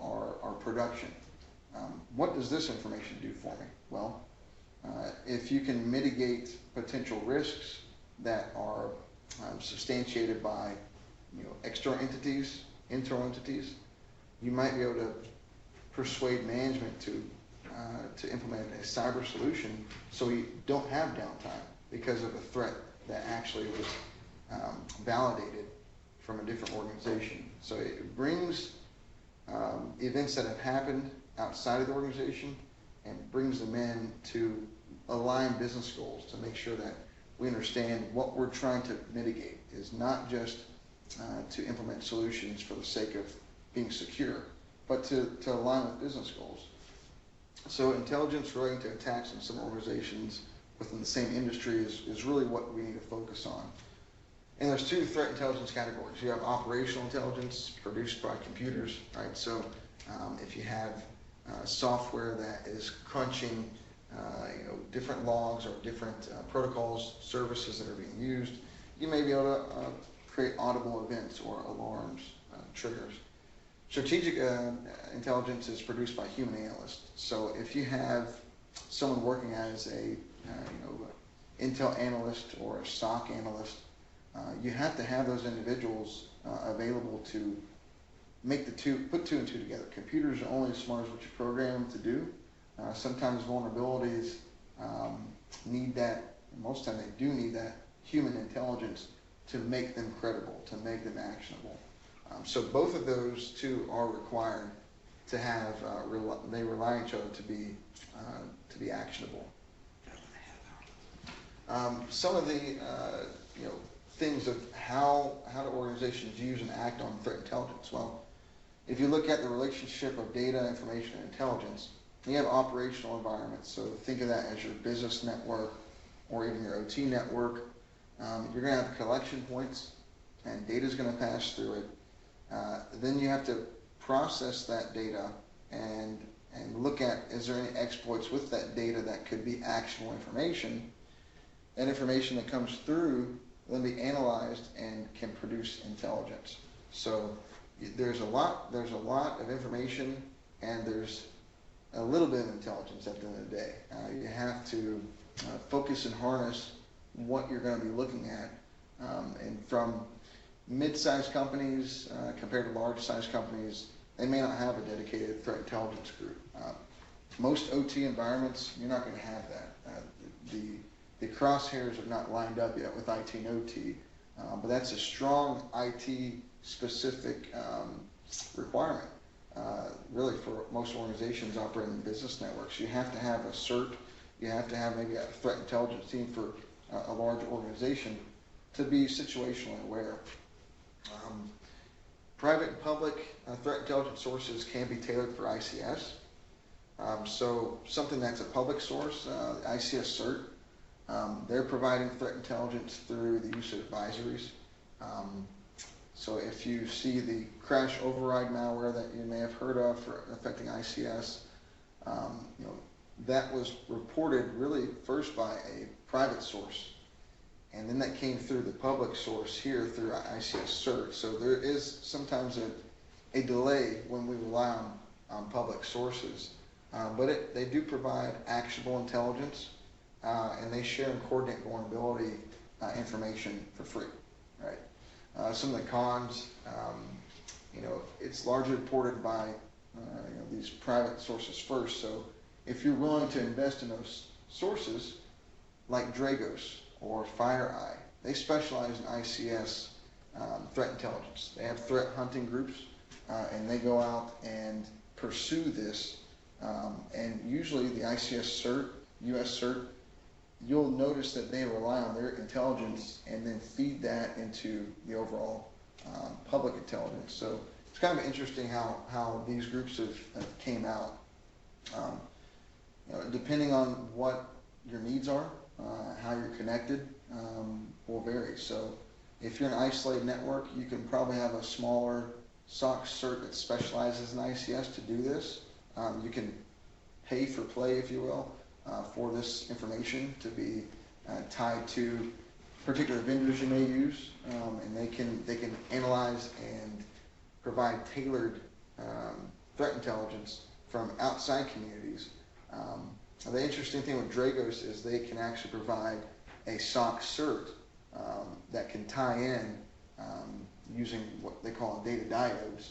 our production, what does this information do for me? Well, if you can mitigate potential risks that are substantiated by external entities, internal entities, you might be able to persuade management to implement a cyber solution so we don't have downtime because of a threat that actually was validated from a different organization. So it brings events that have happened outside of the organization and brings them in to align business goals to make sure that we understand what we're trying to mitigate is not just to implement solutions for the sake of being secure, but to align with business goals. So intelligence relating to attacks in some organizations within the same industry is really what we need to focus on. And there's two threat intelligence categories. You have operational intelligence produced by computers, right? So if you have software that is crunching different logs or different protocols, services that are being used, you may be able to create audible events or alarms, triggers. Strategic intelligence is produced by human analysts. So if you have someone working as a intel analyst or a SOC analyst, you have to have those individuals available to put two and two together. Computers are only as smart as what you program them to do. Sometimes vulnerabilities need that, most of the time they do need that human intelligence to make them credible, to make them actionable. So both of those two are required to have, they rely on each other to be actionable. Some of the things of how do organizations use and act on threat intelligence? Well, if you look at the relationship of data, information, and intelligence, you have operational environments. So think of that as your business network or even your OT network. You're going to have collection points, and data is going to pass through it. Then you have to process that data and look at, is there any exploits with that data that could be actionable information? And information that comes through will then be analyzed and can produce intelligence. So there's a lot of information, and there's a little bit of intelligence at the end of the day. You have to focus and harness what you're going to be looking at. And from mid-sized companies compared to large-sized companies, they may not have a dedicated threat intelligence group. Most OT environments, you're not going to have that. The crosshairs are not lined up yet with IT and OT, but that's a strong IT-specific requirement. Really, for most organizations operating business networks, you have to have a CERT, you have to have maybe a threat intelligence team for a large organization to be situationally aware. Private and public threat intelligence sources can be tailored for ICS. So something that's a public source, ICS CERT, they're providing threat intelligence through the use of advisories. So if you see the crash override malware that you may have heard of for affecting ICS, that was reported really first by a private source, and then that came through the public source here through ICS CERT. So there is sometimes a delay when we rely on public sources, but they do provide actionable intelligence, and they share and coordinate vulnerability information for free, right? Some of the cons, it's largely reported by these private sources first. So if you're willing to invest in those sources, like Dragos or FireEye, they specialize in ICS threat intelligence. They have threat hunting groups, and they go out and pursue this. And usually the ICS CERT, US CERT, you'll notice that they rely on their intelligence and then feed that into the overall public intelligence. So it's kind of interesting how these groups have came out. Depending on what your needs are, how you're connected will vary. So if you're an isolated network, you can probably have a smaller SOC CERT that specializes in ICS to do this. You can pay for play, if you will, for this information to be tied to particular vendors you may use, and they can analyze and provide tailored threat intelligence from outside communities. The interesting thing with Dragos is they can actually provide a SOC CERT that can tie in using what they call data diodes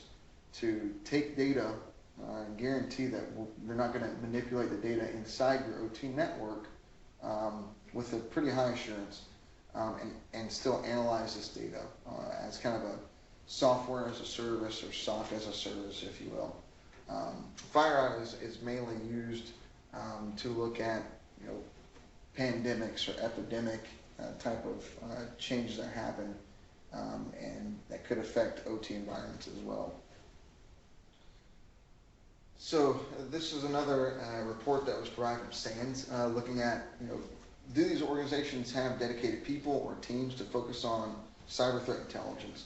to take data and guarantee that they're not going to manipulate the data inside your OT network with a pretty high assurance and still analyze this data as kind of a software as a service or SOC as a service, if you will. FireEye is mainly used to look at, pandemics or epidemic type of changes that happen, and that could affect OT environments as well. So this is another report that was provided from SANS, looking at, do these organizations have dedicated people or teams to focus on cyber threat intelligence?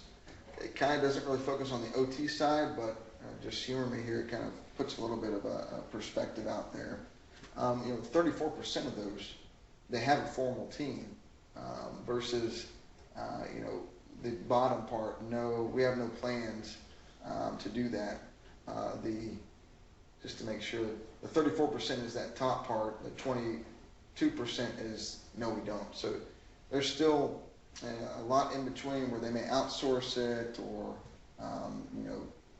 It kind of doesn't really focus on the OT side, but just humor me here, it kind of puts a little bit of a perspective out there. 34% of those, they have a formal team, versus, the bottom part, no, we have no plans to do that. Just to make sure, the 34% is that top part, the 22% is no, we don't. So there's still a lot in between where they may outsource it or,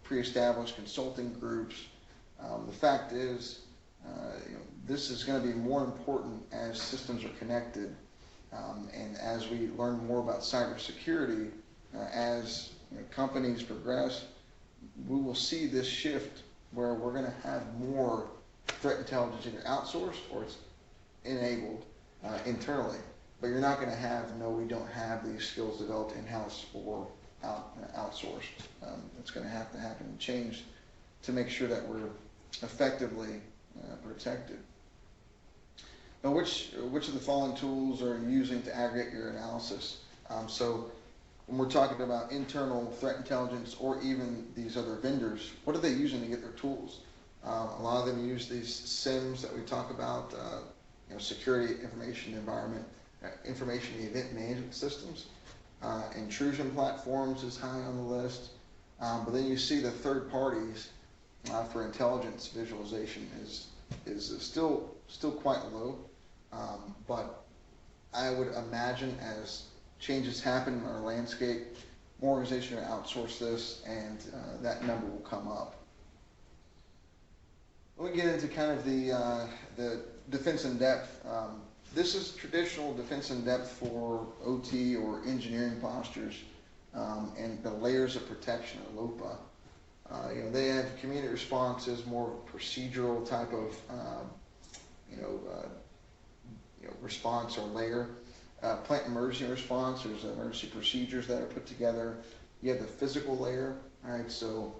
pre-established consulting groups. The fact is, this is going to be more important as systems are connected, and as we learn more about cybersecurity, as companies progress, we will see this shift where we're going to have more threat intelligence either outsourced or it's enabled internally. But you're not going to have, no, we don't have these skills developed in-house or outsourced. It's going to have to happen and change to make sure that we're effectively protected. Now, which of the following tools are you using to aggregate your analysis? So when we're talking about internal threat intelligence or even these other vendors, what are they using to get their tools? A lot of them use these SIMs that we talk about, security information environment, information event management systems. Intrusion platforms is high on the list. But then you see the third parties for intelligence visualization is still quite low. But I would imagine as changes happen in our landscape, more organizations are going to outsource this, and that number will come up. Let me get into kind of the defense in depth. This is traditional defense in depth for OT or engineering postures, and the layers of protection, or LOPA. They have community responses, more procedural type of response or layer. Plant emergency response, there's emergency procedures that are put together. You have the physical layer, all right, so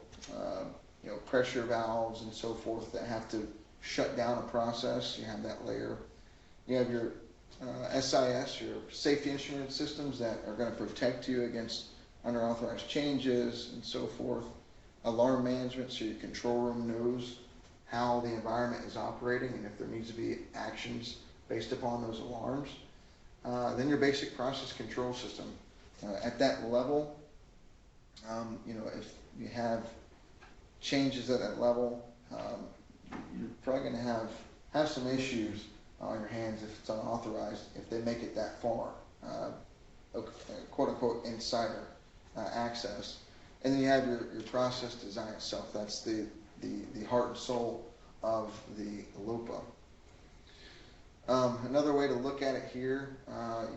pressure valves and so forth that have to shut down a process, you have that layer. You have your SIS, your safety instrument systems that are going to protect you against unauthorized changes and so forth. Alarm management, so your control room knows how the environment is operating and if there needs to be actions based upon those alarms. Then your basic process control system. At that level, if you have changes at that level, you're probably going to have some issues on your hands if it's unauthorized, if they make it that far, quote unquote insider access. And then you have your process design itself. That's the heart and soul of the LOPA. Another way to look at it here,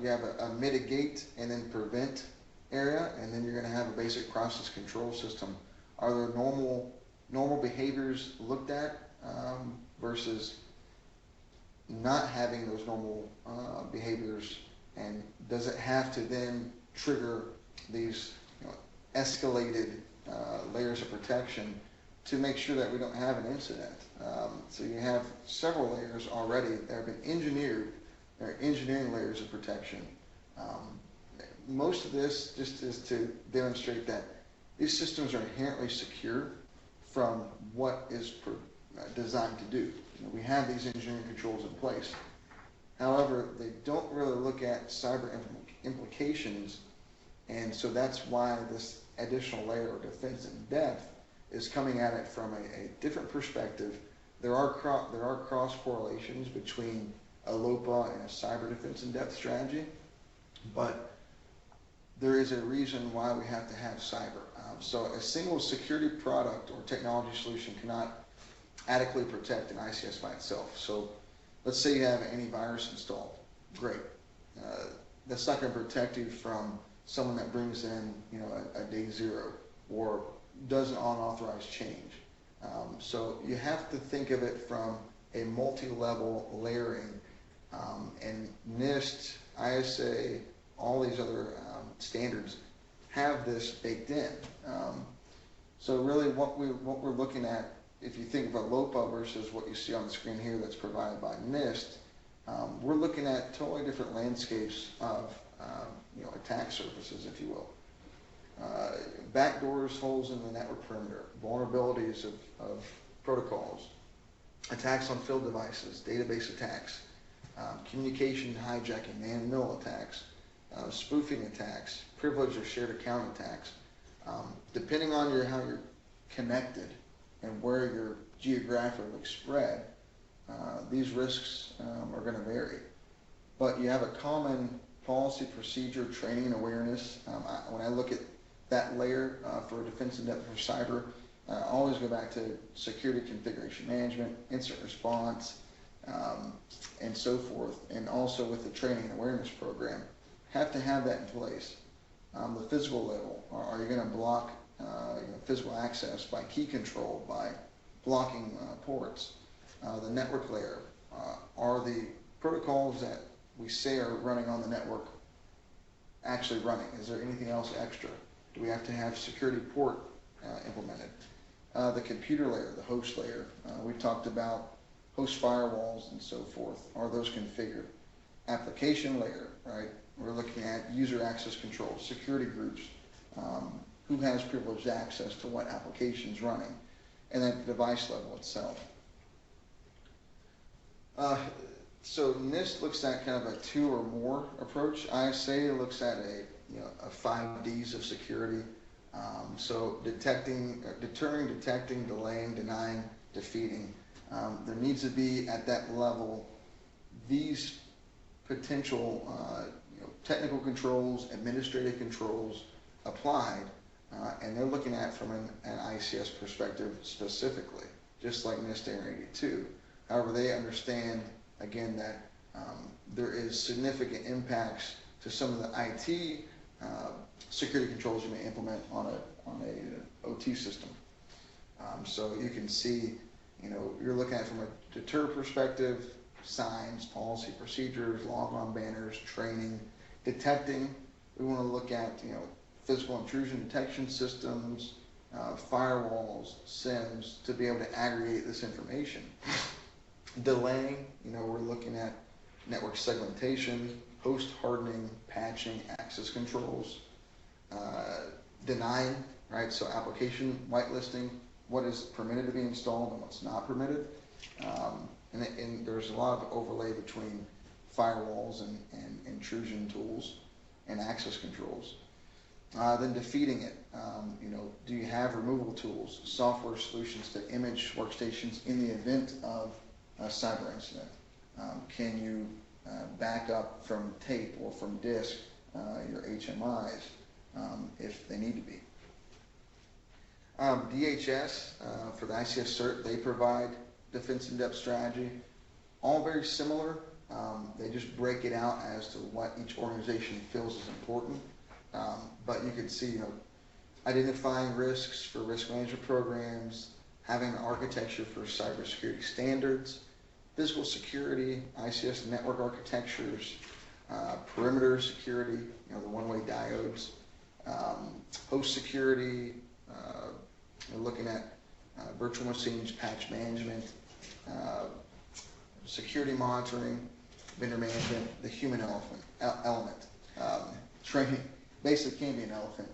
you have a mitigate and then prevent area, and then you're going to have a basic process control system. Are there normal behaviors looked at versus not having those normal behaviors, and does it have to then trigger these escalated layers of protection to make sure that we don't have an incident? So you have several layers already that have been engineered. They're engineering layers of protection. Most of this just is to demonstrate that these systems are inherently secure from what is designed to do. We have these engineering controls in place. However, they don't really look at cyber implications, and so that's why this additional layer of defense in depth is coming at it from a different perspective. There are cross correlations between a LOPA and a cyber defense in depth strategy, but there is a reason why we have to have cyber. So a single security product or technology solution cannot adequately protect an ICS by itself. So let's say you have an antivirus installed. Great. That's not going to protect you from someone that brings in, a day zero or does an unauthorized change. So you have to think of it from a multi-level layering, and NIST, ISA, all these other standards have this baked in. So really what we're looking at, if you think of a LOPA versus what you see on the screen here that's provided by NIST, we're looking at totally different landscapes of attack surfaces, if you will. Backdoors, holes in the network perimeter, vulnerabilities of protocols, attacks on field devices, database attacks, communication hijacking, man-in-the-middle attacks, spoofing attacks, privileged or shared account attacks. Depending on how you're connected and where you're geographically spread, these risks are going to vary. But you have a common policy, procedure, training, and awareness. When I look at that layer for defense in depth for cyber, I always go back to security configuration management, incident response, and so forth, and also with the training and awareness program. Have to have that in place. The physical level, are you going to block physical access by key control, by blocking ports? The network layer, are the protocols that we say are running on the network actually running? Is there anything else extra? Do we have to have security port implemented? The computer layer, the host layer, we've talked about host firewalls and so forth. Are those configured? Application layer, right? We're looking at user access control, security groups, who has privileged access to what applications running, and then the device level itself. So NIST looks at kind of a 2 or more approach. ISA looks at a 5 Ds of security. So deterring, detecting, delaying, denying, defeating. There needs to be at that level these potential technical controls, administrative controls applied, and they're looking at from an ICS perspective specifically, just like NIST AIR 82. However, they understand again that there is significant impacts to some of the IT security controls you may implement on a OT system. So you can see, you're looking at it from a deter perspective, signs, policy, procedures, log-on banners, training, detecting. We want to look at physical intrusion detection systems, firewalls, SIMs to be able to aggregate this information. Delaying, we're looking at network segmentation, host hardening, patching, access controls. Denying, right? So application whitelisting, what is permitted to be installed and what's not permitted. And there's a lot of overlay between firewalls and intrusion tools and access controls. Then defeating it, do you have removable tools, software solutions to image workstations in the event of a cyber incident? Can you back up from tape or from disk your HMIs if they need to be? DHS, for the ICS cert, they provide defense in-depth strategy. All very similar. They just break it out as to what each organization feels is important. But you can see, identifying risks for risk management programs, having an architecture for cybersecurity standards, physical security, ICS network architectures, perimeter security, the one-way diodes, host security, we're looking at virtual machines, patch management, security monitoring, vendor management, the human element. Training basically can be an elephant.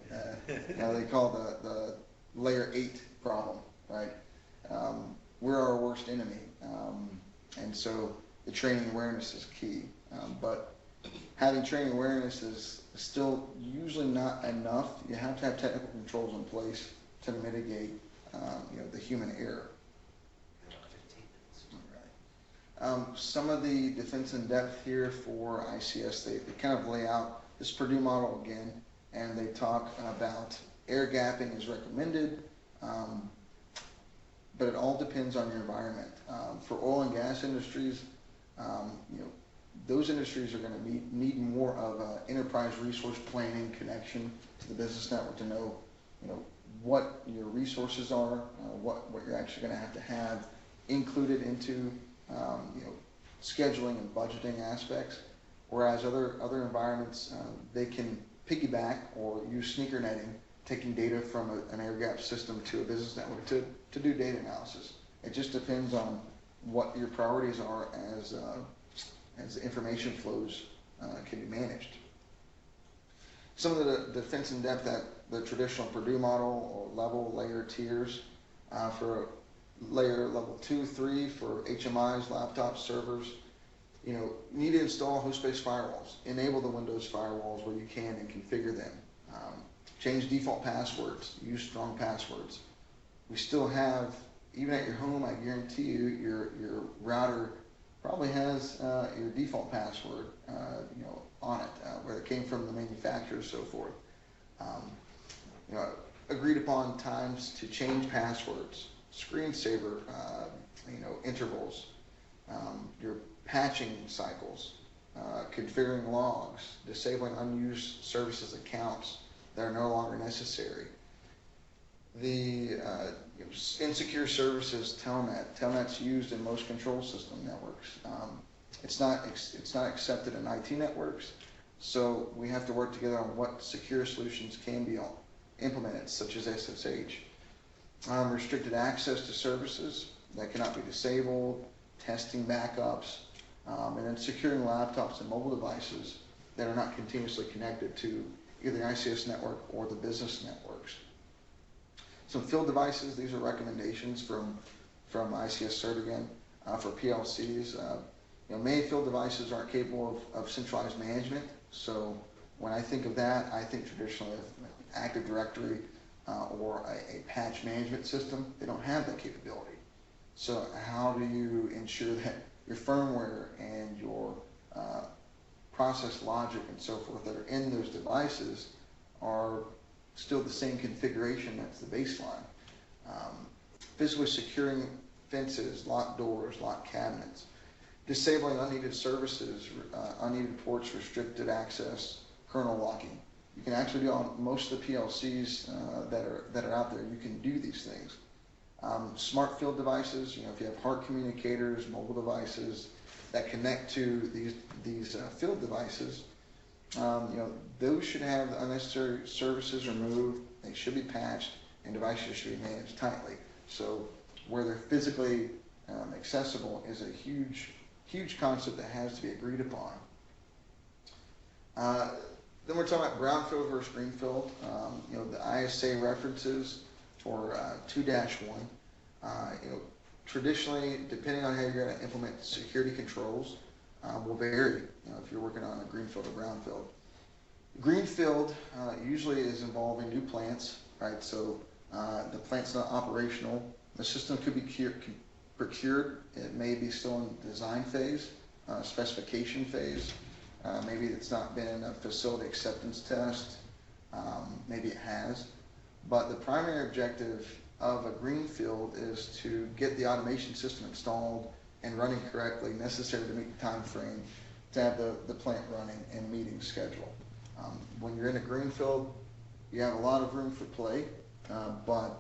They call the layer 8 problem, right? We're our worst enemy. And so the training awareness is key. But having training awareness is still usually not enough. You have to have technical controls in place to mitigate the human error. Some of the defense in depth here for ICS, they kind of lay out this Purdue model again, and they talk about air gapping is recommended, but it all depends on your environment. For oil and gas industries, those industries are going to need more of an enterprise resource planning connection to the business network to know, what your resources are, what you're actually going to have included into, scheduling and budgeting aspects. Whereas other environments, they can piggyback or use sneaker netting, taking data from an air gap system to a business network to do data analysis. It just depends on what your priorities are as information flows can be managed. Some of the defense in depth that the traditional Purdue model or layer tiers for layer level 2, 3 for HMIs, laptops, servers. Need to install host-based firewalls. Enable the Windows firewalls where you can and configure them. Change default passwords. Use strong passwords. We still have, even at your home, I guarantee you, your router probably has your default password, on it, where it came from the manufacturer, so forth. Agreed upon times to change passwords, screensaver, intervals, your patching cycles, configuring logs, disabling unused services accounts that are no longer necessary. The insecure services telnet. Telnet's used in most control system networks. It's not accepted in IT networks, so we have to work together on what secure solutions can be implemented, such as SSH. Restricted access to services that cannot be disabled, testing backups, and then securing laptops and mobile devices that are not continuously connected to either the ICS network or the business networks. Some field devices, these are recommendations from ICS Cert again for PLCs. Many field devices aren't capable of centralized management, so when I think of that, I think traditionally of Active Directory or a patch management system. They don't have that capability. So how do you ensure that your firmware and your process logic and so forth that are in those devices are still the same configuration? That's the baseline. Physically securing fences, locked doors, locked cabinets, disabling unneeded services, unneeded ports, restricted access, kernel locking. You can actually do on most of the PLCs that are out there. You can do these things. Smart field devices. If you have HART communicators, mobile devices that connect to these field devices, those should have unnecessary services removed. They should be patched, and devices should be managed tightly. So where they're physically accessible is a huge concept that has to be agreed upon. Then we're talking about brownfield versus greenfield. The ISA references for 2-1. Traditionally, depending on how you're going to implement security controls, will vary. If you're working on a greenfield or brownfield. Greenfield usually is involving new plants, right? So the plant's not operational. The system could be procured. It may be still in design phase, specification phase. Maybe it's not been a facility acceptance test. Maybe it has. But the primary objective of a greenfield is to get the automation system installed and running correctly, necessary to meet the time frame to have the plant running and meeting schedule. When you're in a greenfield, you have a lot of room for play, but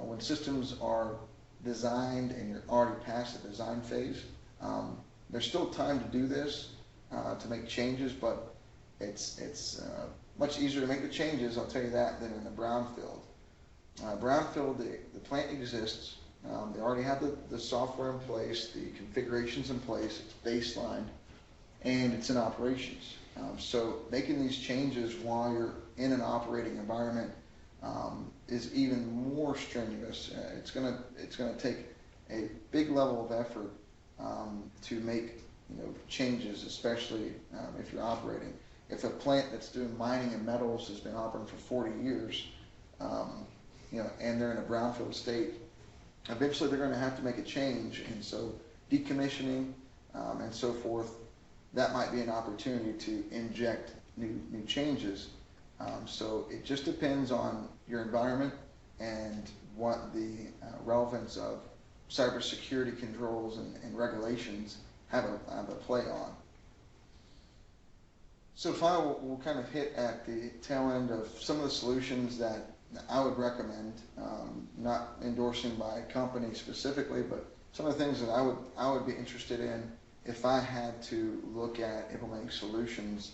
when systems are designed and you're already past the design phase, there's still time to do this, to make changes, but it's much easier to make the changes, I'll tell you that, than in a brownfield. Brownfield, the plant exists. They already have the software in place, the configurations in place, it's baseline, and it's in operations. So making these changes while you're in an operating environment is even more strenuous. It's gonna take a big level of effort to make changes, especially if you're operating. If a plant that's doing mining and metals has been operating for 40 years, and they're in a brownfield state, eventually they're going to have to make a change, and so decommissioning and so forth, that might be an opportunity to inject new changes. So it just depends on your environment and what the relevance of cybersecurity controls and regulations have a play on. So finally, we'll kind of hit at the tail end of some of the solutions that I would recommend, not endorsing by company specifically, but some of the things that I would be interested in if I had to look at implementing solutions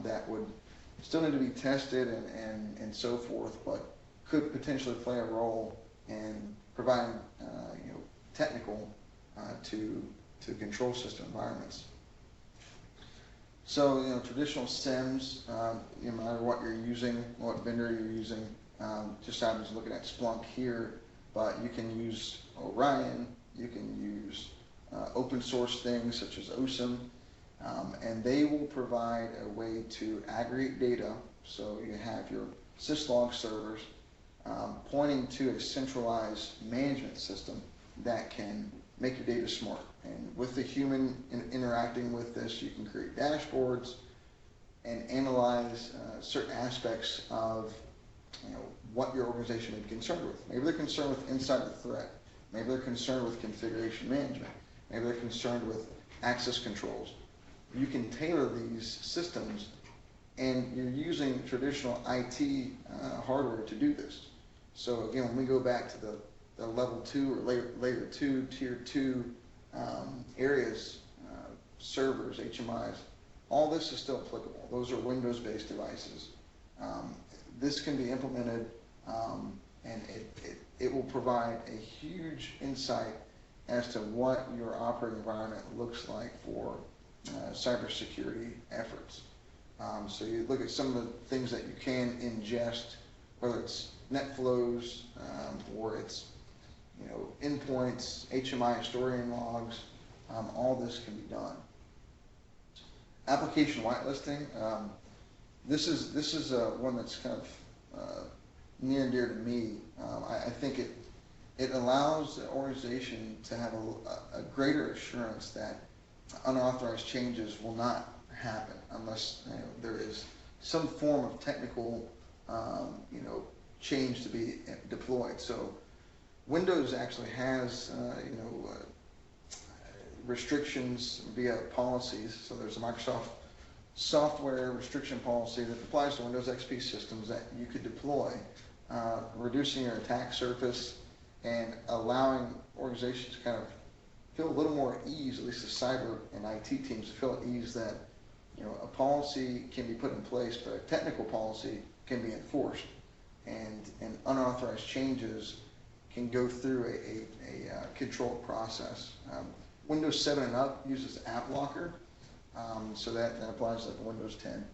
that would still need to be tested and so forth, but could potentially play a role in providing technical to control system environments. So traditional SIEMs, no matter what you're using, what vendor you're using, just I'm just looking at Splunk here, but you can use Orion, you can use open source things such as OSIM, and they will provide a way to aggregate data. So you have your syslog servers pointing to a centralized management system that can make your data smart. And with the human interacting with this, you can create dashboards and analyze certain aspects of what your organization may be concerned with. Maybe they're concerned with insider threat. Maybe they're concerned with configuration management. Maybe they're concerned with access controls. You can tailor these systems, and you're using traditional IT hardware to do this. So again, when we go back to the level 2 or layer 2, tier 2 areas, servers, HMIs, all this is still applicable. Those are Windows-based devices. This can be implemented, and it will provide a huge insight as to what your operating environment looks like for cybersecurity efforts. So you look at some of the things that you can ingest, whether it's net flows or it's endpoints, HMI historian logs, all this can be done. Application whitelisting. This is one that's kind of near and dear to me. I think it allows the organization to have a greater assurance that unauthorized changes will not happen unless there is some form of technical change to be deployed. So Windows actually has restrictions via policies. So there's a Microsoft software restriction policy that applies to Windows XP systems that you could deploy, reducing your attack surface and allowing organizations to kind of feel a little more at ease, at least the cyber and IT teams to feel at ease that a policy can be put in place, but a technical policy can be enforced, and unauthorized changes can go through a controlled process. Windows 7 and up uses App Locker, so that applies like Windows 10.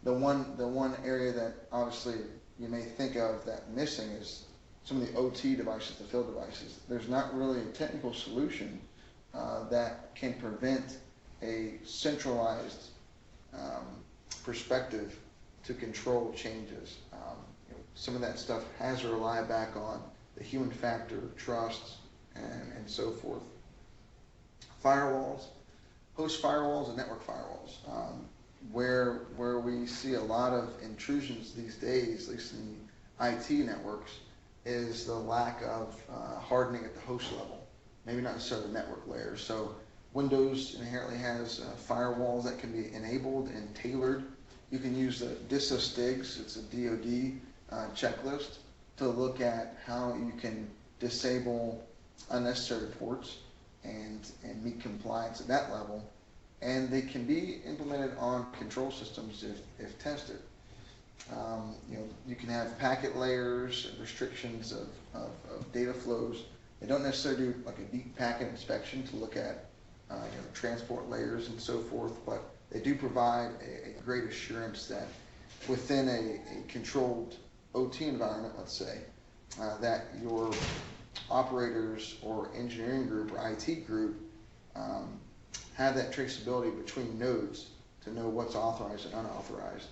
The one area that obviously you may think of that missing is some of the OT devices, the field devices. There's not really a technical solution that can prevent a centralized perspective to control changes. Some of that stuff has to rely back on the human factor, trust, and so forth. Firewalls, host firewalls and network firewalls, where we see a lot of intrusions these days, at least in the IT networks, is the lack of hardening at the host level, maybe not necessarily the network layer. So Windows inherently has firewalls that can be enabled and tailored. You can use the DISA STIGs, it's a DoD checklist, to look at how you can disable unnecessary ports and meet compliance at that level. And they can be implemented on control systems if tested. You can have packet layers, restrictions of data flows. They don't necessarily do like a deep packet inspection to look at transport layers and so forth, but they do provide a great assurance that within a controlled OT environment, let's say, that your operators or engineering group or IT group have that traceability between nodes to know what's authorized and unauthorized.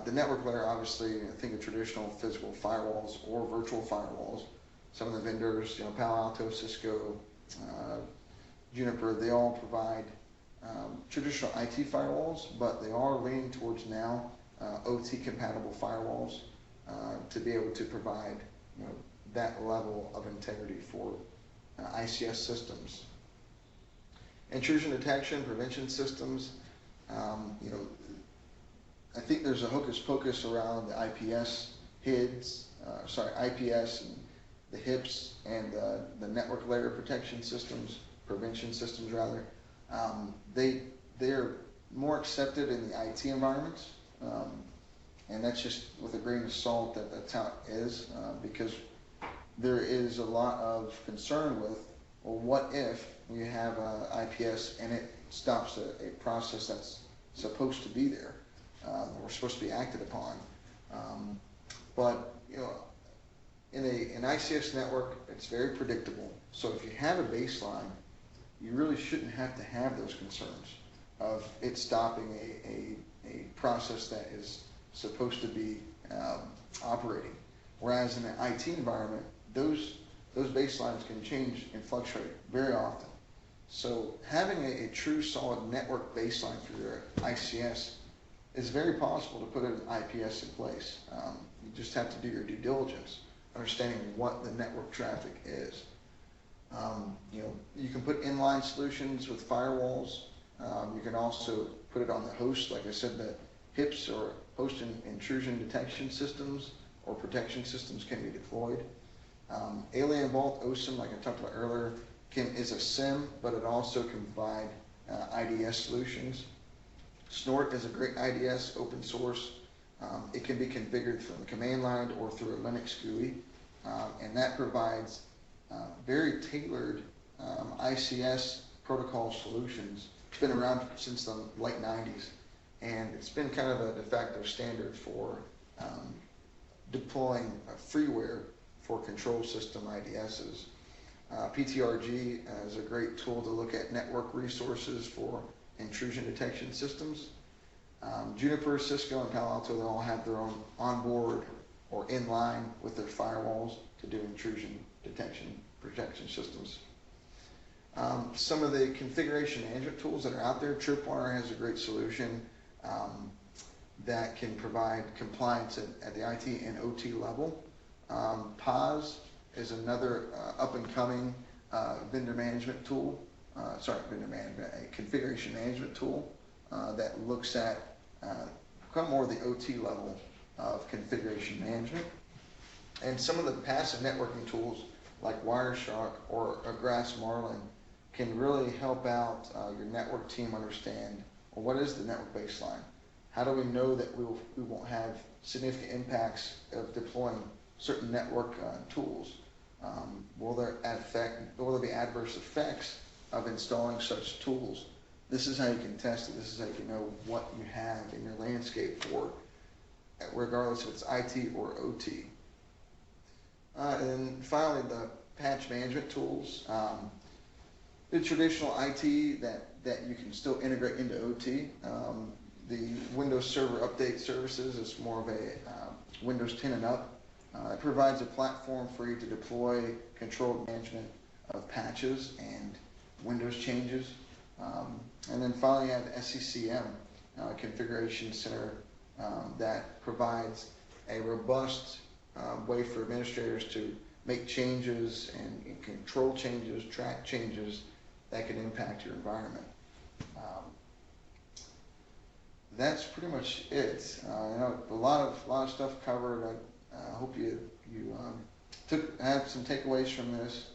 The network layer, obviously, think of traditional physical firewalls or virtual firewalls. Some of the vendors, Palo Alto, Cisco, Juniper, they all provide traditional IT firewalls, but they are leaning towards now OT compatible firewalls to be able to provide that level of integrity for ICS systems. Intrusion detection, prevention systems. You know, I think there's a hocus pocus around the IPS IPS and the HIPS and the network layer protection systems, prevention systems rather. They're more accepted in the IT environments, and that's just with a grain of salt that's how it is, because there is a lot of concern with, well, what if we have IPS and it stops a process that's supposed to be there, or supposed to be acted upon. But you know, in an ICS network, it's very predictable. So if you have a baseline, you really shouldn't have to have those concerns of it stopping a process that is supposed to be operating. Whereas in an IT environment, those baselines can change and fluctuate very often. So having a true solid network baseline for your ICS is very possible to put an IPS in place. You just have to do your due diligence, understanding what the network traffic is. You know, you can put inline solutions with firewalls. You can also put it on the host, like I said, the HIPS or host intrusion detection systems or protection systems can be deployed. Alien Vault OSIM, like I talked about earlier, is a SIM, but it also can provide IDS solutions. Snort is a great IDS, open source. It can be configured from the command line or through a Linux GUI, and that provides very tailored ICS protocol solutions. It's been around since the late 90s, and it's been kind of a de facto standard for deploying freeware for control system IDSs. PTRG is a great tool to look at network resources for intrusion detection systems. Juniper, Cisco, and Palo Alto, they all have their own onboard or in line with their firewalls to do intrusion detection protection systems. Some of the configuration management tools that are out there, Tripwire has a great solution that can provide compliance at the IT and OT level. POS is another up-and-coming vendor management tool, a configuration management tool that looks at kind of more the OT level of configuration management. And some of the passive networking tools like Wireshark or a Grass Marlin can really help out your network team understand, well, what is the network baseline? How do we know that we won't have significant impacts of deploying certain network tools? Will there be adverse effects of installing such tools? This is how you can test it. This is how you can know what you have in your landscape for, regardless if it's IT or OT. And finally, the patch management tools. The traditional IT that you can still integrate into OT. The Windows Server Update Services is more of a Windows 10 and up. It provides a platform for you to deploy controlled management of patches and Windows changes. And then finally you have SCCM, Configuration Center, that provides a robust way for administrators to make changes and control changes, track changes that can impact your environment. That's pretty much it. A lot of stuff covered. I hope you had some takeaways from this.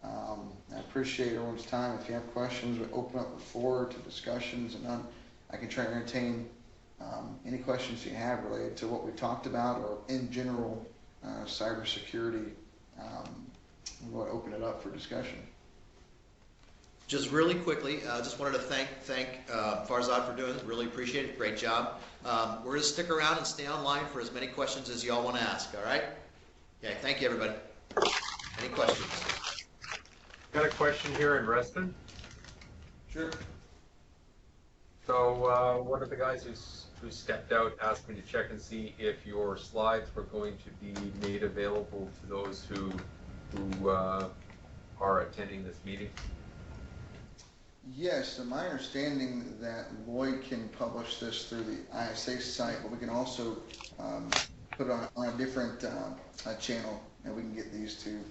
I appreciate everyone's time. If you have questions, we open up the floor to discussions, and I can try to entertain any questions you have related to what we talked about or in general cybersecurity. We want to open it up for discussion. Just really quickly, just wanted to thank Farzad for doing this. Really appreciate it. Great job. We're going to stick around and stay online for as many questions as you all want to ask. All right? Okay. Thank you, everybody. Any questions? Got a question here in Reston. Sure. So one of the guys who stepped out asked me to check and see if your slides were going to be made available to those who are attending this meeting. Yes, and my understanding that Lloyd can publish this through the ISA site, but we can also put it on a different channel, and we can get these to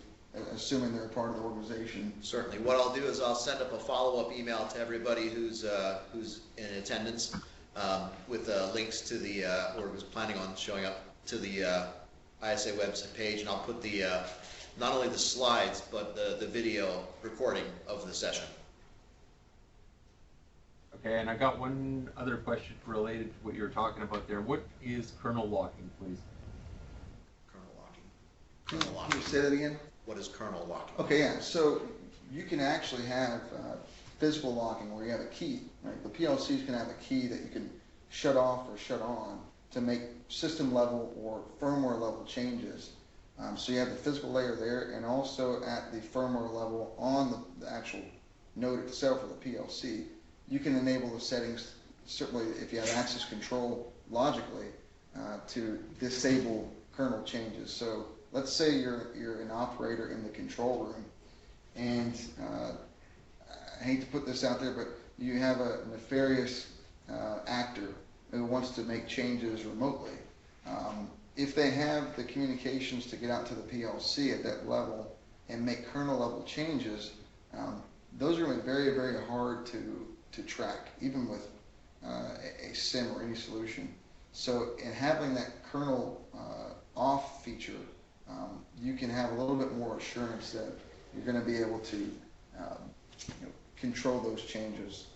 as assuming they're a part of the organization. Certainly. What I'll do is I'll send up a follow-up email to everybody who's in attendance with links to the, or was planning on showing up to the ISA website page, and I'll put the not only the slides but the video recording of the session. Okay, and I got one other question related to what you were talking about there. What is kernel locking, please? Kernel locking. Kernel locking. Can you say that again? What is kernel locking? Okay, yeah. So you can actually have physical locking where you have a key. Right? The PLCs can have a key that you can shut off or shut on to make system level or firmware level changes. So you have the physical layer there, and also at the firmware level on the actual node itself or the PLC, you can enable the settings, certainly if you have access control logically, to disable kernel changes. So let's say you're an operator in the control room, and I hate to put this out there, but you have a nefarious actor who wants to make changes remotely. If they have the communications to get out to the PLC at that level and make kernel level changes, those are going to be very, very hard to track, even with a SIM or any solution. So in having that kernel off feature, you can have a little bit more assurance that you're going to be able to control those changes.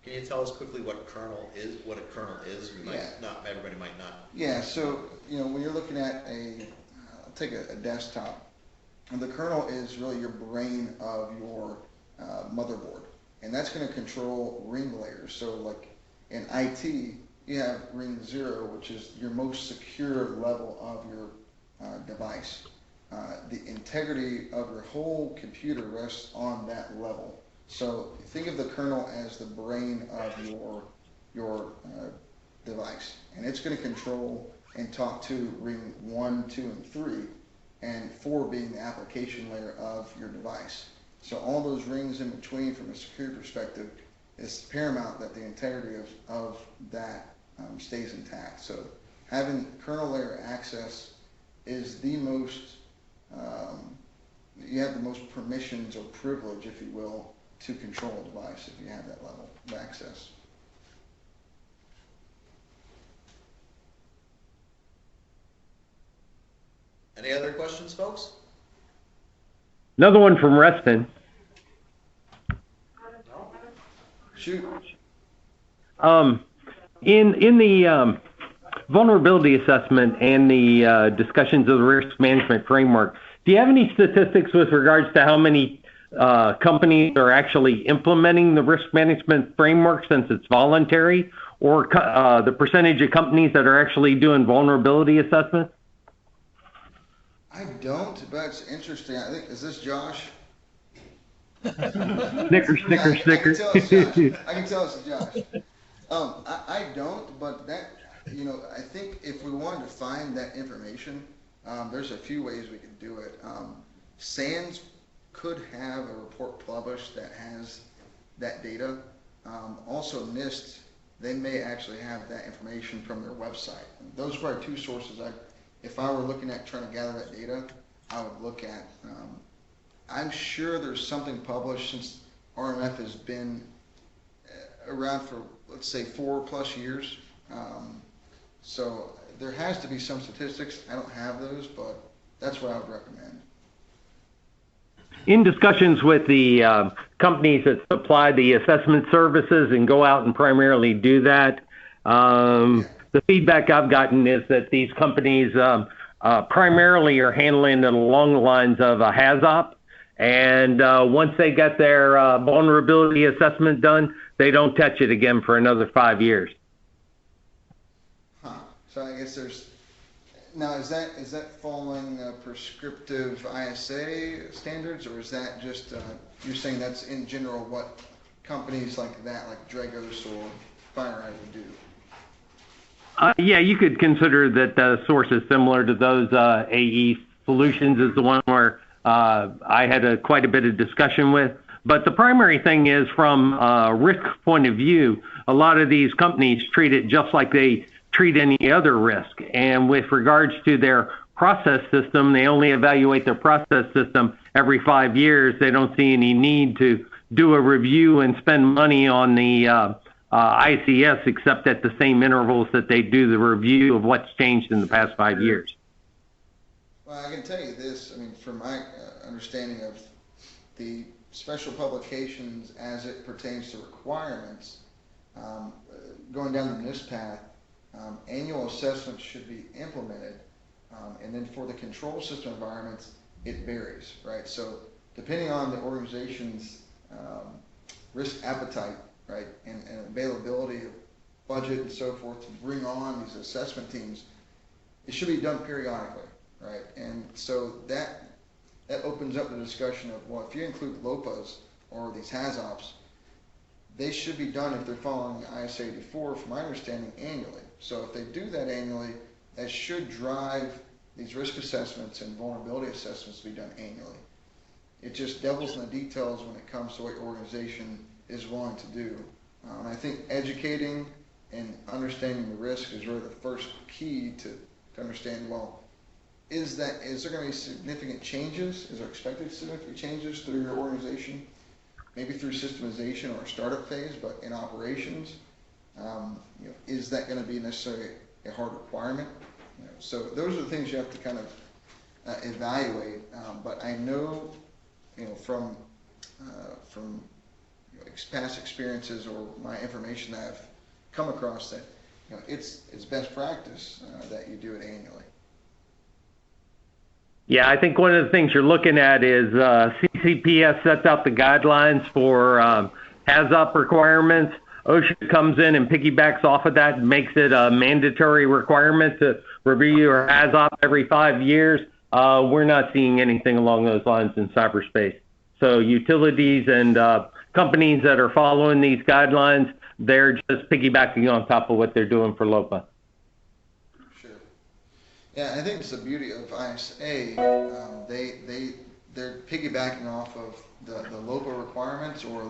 Can you tell us quickly what kernel is? What a kernel is? We might not. Everybody might not. Yeah. So when you're looking at I'll take a desktop, and the kernel is really your brain of your motherboard, and that's going to control ring layers. So like in IT, you have ring 0, which is your most secure level of your device. The integrity of your whole computer rests on that level. So think of the kernel as the brain of your device, and it's going to control and talk to ring 1, 2, and 3, and 4 being the application layer of your device. So all those rings in between, from a security perspective, it's paramount that the integrity of that stays intact. So having kernel layer access is the most, you have the most permissions or privilege, if you will, to control a device if you have that level of access. Any other questions, folks? Another one from Reston. Shoot. In the vulnerability assessment and the discussions of the risk management framework, do you have any statistics with regards to how many companies are actually implementing the risk management framework, since it's voluntary, or the percentage of companies that are actually doing vulnerability assessments? I don't, but it's interesting. I think, is this Josh? Snicker, snicker, snicker. I can tell it's Josh. I don't, but that, I think if we wanted to find that information, there's a few ways we could do it. SANS could have a report published that has that data. Also NIST, they may actually have that information from their website. Those are probably two sources. If I were looking at trying to gather that data, I would look at. I'm sure there's something published, since RMF has been around for, let's say, 4+ years. So there has to be some statistics. I don't have those, but that's what I would recommend. In discussions with the companies that supply the assessment services and go out and primarily do that, the feedback I've gotten is that these companies primarily are handling it along the lines of a HAZOP, and once they get their vulnerability assessment done, they don't touch it again for another 5 years. Huh. So I guess there's, now is that following prescriptive ISA standards, or is that just, you're saying that's in general what companies like that, like Dragos or FireEye would do? Yeah, you could consider that the source is similar to those. AE Solutions is the one where I had quite a bit of discussion with. But the primary thing is, from a risk point of view, a lot of these companies treat it just like they treat any other risk. And with regards to their process system, they only evaluate their process system every 5 years, they don't see any need to do a review and spend money on the ICS, except at the same intervals that they do the review of what's changed in the past 5 years. Well, I can tell you this, I mean, from my understanding of the special publications as it pertains to requirements, going down this path, annual assessments should be implemented, and then for the control system environments, it varies, right? So depending on the organization's risk appetite, right, and availability of budget and so forth to bring on these assessment teams, it should be done periodically, right? And so that opens up the discussion of, well, if you include LOPAs or these HAZOPs, they should be done, if they're following ISA 84, from my understanding, annually. So if they do that annually, that should drive these risk assessments and vulnerability assessments to be done annually. It just devils in the details when it comes to what your organization is willing to do. And I think educating and understanding the risk is really the first key to understand, well, is there going to be significant changes? Is there expected significant changes through your organization? Maybe through systemization or a startup phase, but in operations, is that going to be necessarily a hard requirement? So those are the things you have to kind of evaluate. But I know, from past experiences or my information that I've come across, that it's best practice that you do it annually. Yeah, I think one of the things you're looking at is CCPS sets out the guidelines for HAZOP requirements. OSHA comes in and piggybacks off of that and makes it a mandatory requirement to review your HAZOP every 5 years. We're not seeing anything along those lines in cyberspace. So utilities and companies that are following these guidelines, they're just piggybacking on top of what they're doing for LOPA. Yeah, I think it's the beauty of ISA. They're piggybacking off of the LOPA requirements or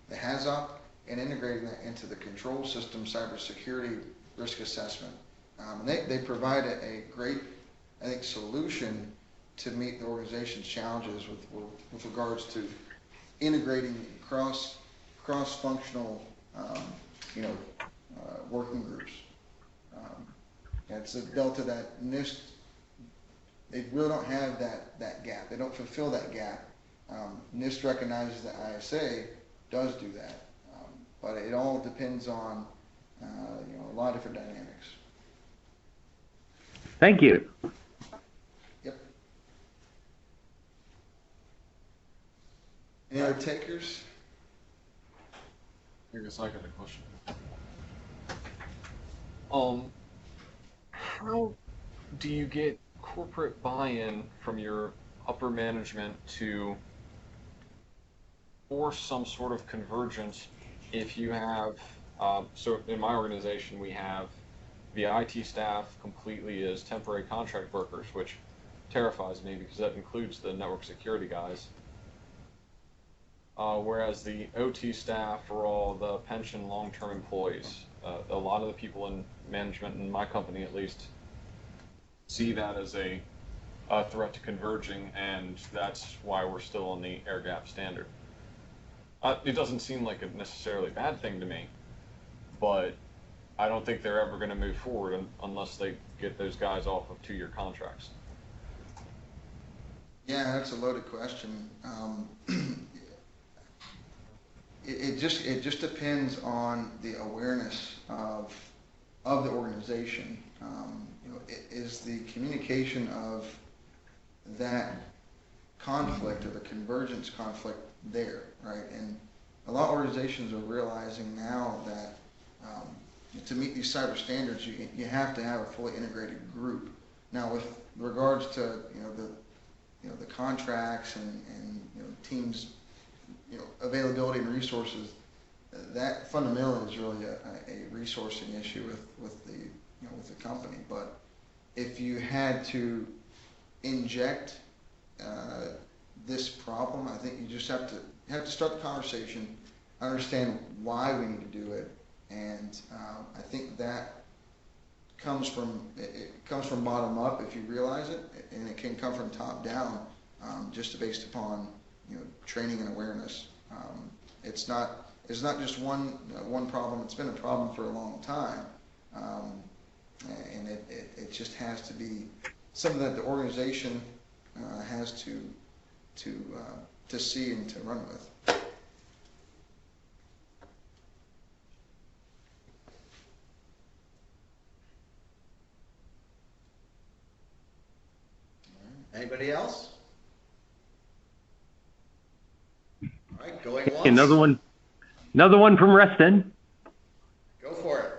the HAZOP and integrating that into the control system cybersecurity risk assessment. And they provide a great, I think, solution to meet the organization's challenges with regards to integrating cross-functional, working groups. It's a delta that NIST, they really don't have that gap. They don't fulfill that gap. NIST recognizes that ISA does do that, but it all depends on a lot of different dynamics. Thank you. Yep. Any other takers? I guess I got a question. How do you get corporate buy-in from your upper management to force some sort of convergence if you have, so in my organization we have the IT staff completely as temporary contract workers, which terrifies me because that includes the network security guys. Whereas the OT staff are all the pension long-term employees. A lot of the people in management, in my company at least, see that as a threat to converging, and that's why we're still on the air gap standard. It doesn't seem like a necessarily bad thing to me, but I don't think they're ever going to move forward unless they get those guys off of 2-year contracts. Yeah, that's a loaded question. It just depends on the awareness of the organization. Is the communication of that conflict or the convergence conflict there, right? And a lot of organizations are realizing now that to meet these cyber standards, you have to have a fully integrated group. Now, with regards to the contracts and teams, availability and resources, that fundamentally is really a resourcing issue with the company. But if you had to inject this problem, I think you just have to start the conversation, understand why we need to do it, and I think that comes from bottom up if you realize it, and it can come from top down. just based upon, training and awareness. It's not just one problem. It's been a problem for a long time, and it just has to be something that the organization has to see and to run with. Anybody else? All right, going once. Another one from Reston. Go for it.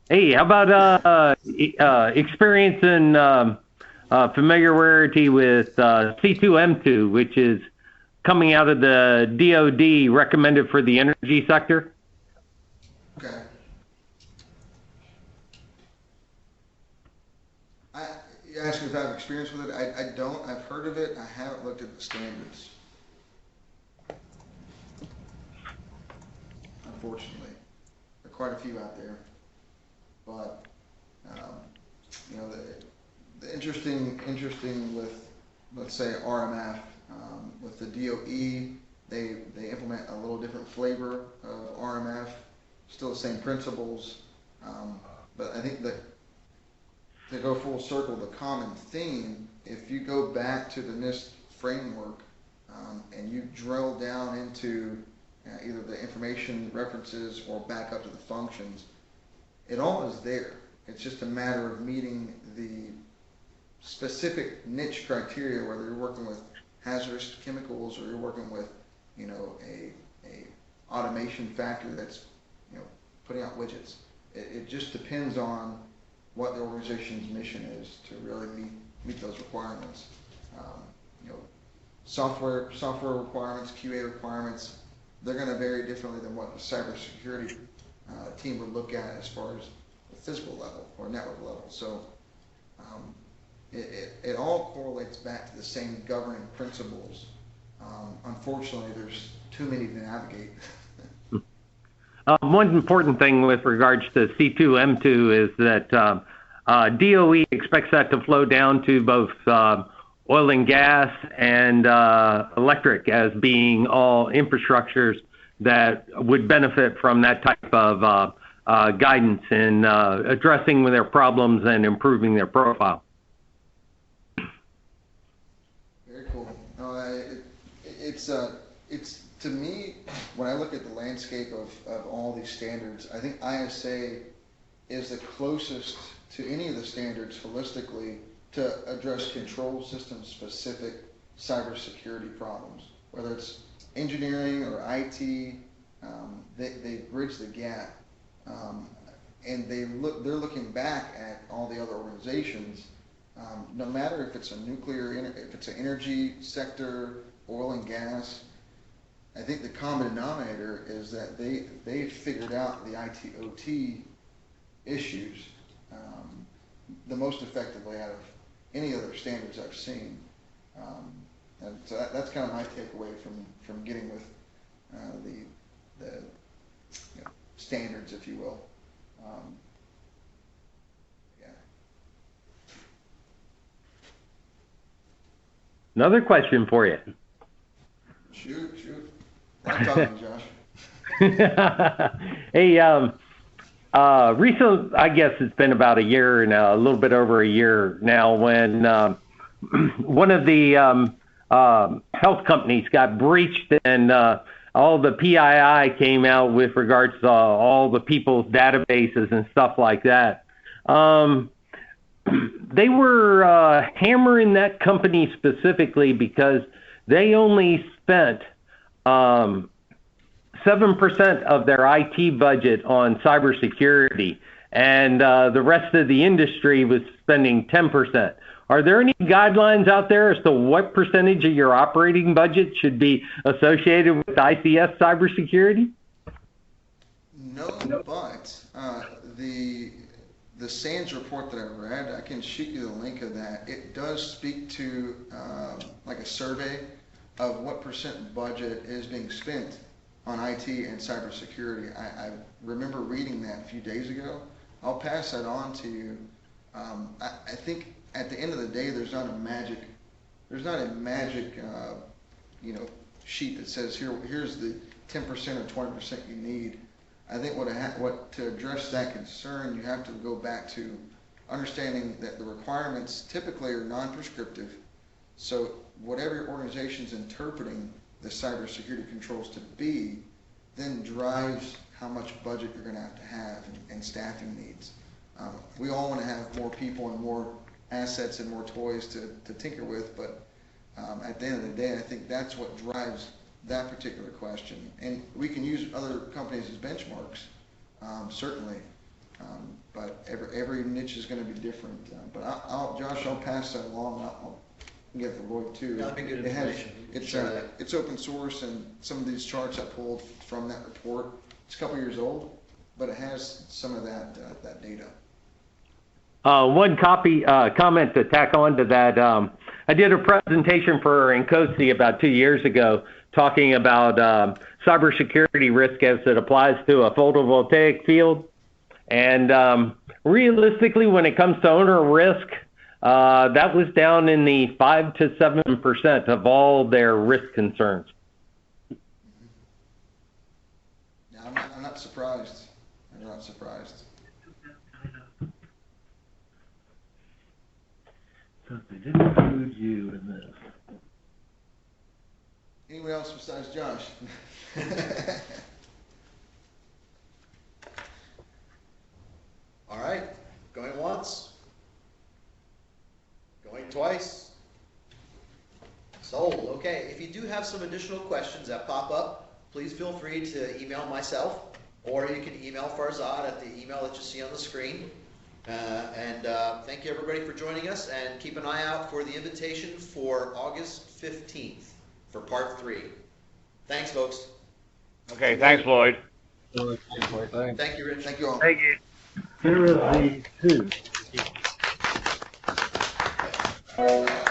Hey, how about experience and familiarity with C2M2, which is coming out of the DoD, recommended for the energy sector? Okay. You asked me if I have experience with it. I don't. I've heard of it. I haven't looked at the standards. Unfortunately, there are quite a few out there. But the interesting with, let's say, RMF, with the DOE, they implement a little different flavor of RMF, still the same principles, but I think that to go full circle, the common theme, if you go back to the NIST framework and you drill down into either the information references or back up to the functions, it all is there. It's just a matter of meeting the specific niche criteria, whether you're working with hazardous chemicals or you're working with, a automation factory that's, putting out widgets. It just depends on what the organization's mission is to really meet those requirements. Software requirements, QA requirements, they're going to vary differently than what the cybersecurity team would look at as far as the physical level or network level. So it all correlates back to the same governing principles. Unfortunately, there's too many to navigate. One important thing with regards to C2M2 is that DOE expects that to flow down to both oil and gas and electric as being all infrastructures that would benefit from that type of guidance in addressing their problems and improving their profile. Very cool. It's to me, when I look at the landscape of all these standards, I think ISA is the closest to any of the standards holistically to address control system specific cybersecurity problems, whether it's engineering or IT. They bridge the gap, and they're looking back at all the other organizations. No matter if it's a if it's an energy sector, oil and gas, I think the common denominator is that they figured out the IT/OT issues the most effectively out of any other standards I've seen, and so that's kind of my takeaway from getting with the standards, if you will. Yeah. Another question for you. Shoot. I'm talking, Josh. Hey, recently, I guess it's been about a year now, a little bit over a year now, when one of the health companies got breached and all the PII came out with regards to all the people's databases and stuff like that. They were hammering that company specifically because they only spent 7% of their IT budget on cybersecurity, and the rest of the industry was spending 10%. Are there any guidelines out there as to what percentage of your operating budget should be associated with ICS cybersecurity? No, but the SANS report that I read, I can shoot you the link of that. It does speak to like a survey of what percent budget is being spent on IT and cybersecurity. I remember reading that a few days ago. I'll pass that on to you. I think at the end of the day, there's not a magic there's not a magic, sheet that says here's the 10% or 20% you need. I think what to address that concern, you have to go back to understanding that the requirements typically are non-prescriptive. So whatever your organization's interpreting the cybersecurity controls to be, then drives how much budget you're going to have and staffing needs. We all want to have more people and more assets and more toys to tinker with, but at the end of the day, I think that's what drives that particular question. And we can use other companies as benchmarks, certainly, but every niche is going to be different. But Josh, I'll pass that along. I'll get the Lloyd too. That'd be good information. It's open source, and some of these charts I pulled from that report. It's a couple years old, but it has some of that data. One comment to tack on to that. I did a presentation for Incosi about 2 years ago talking about cybersecurity risk as it applies to a photovoltaic field. And realistically, when it comes to owner risk, that was down in the 5 to 7% of all their risk concerns. Yeah, I'm not surprised. I'm not surprised. So they didn't include you in this. Anyone else besides Josh? All right, going once, going twice. Sold. Okay, if you do have some additional questions that pop up, please feel free to email myself, or you can email Farzad at the email that you see on the screen. Thank you everybody for joining us, and keep an eye out for the invitation for August 15th for part 3. Thanks, folks. Okay, thanks, Lloyd. Thank you, Rich. Thank you all. Thank you. Here is the 2.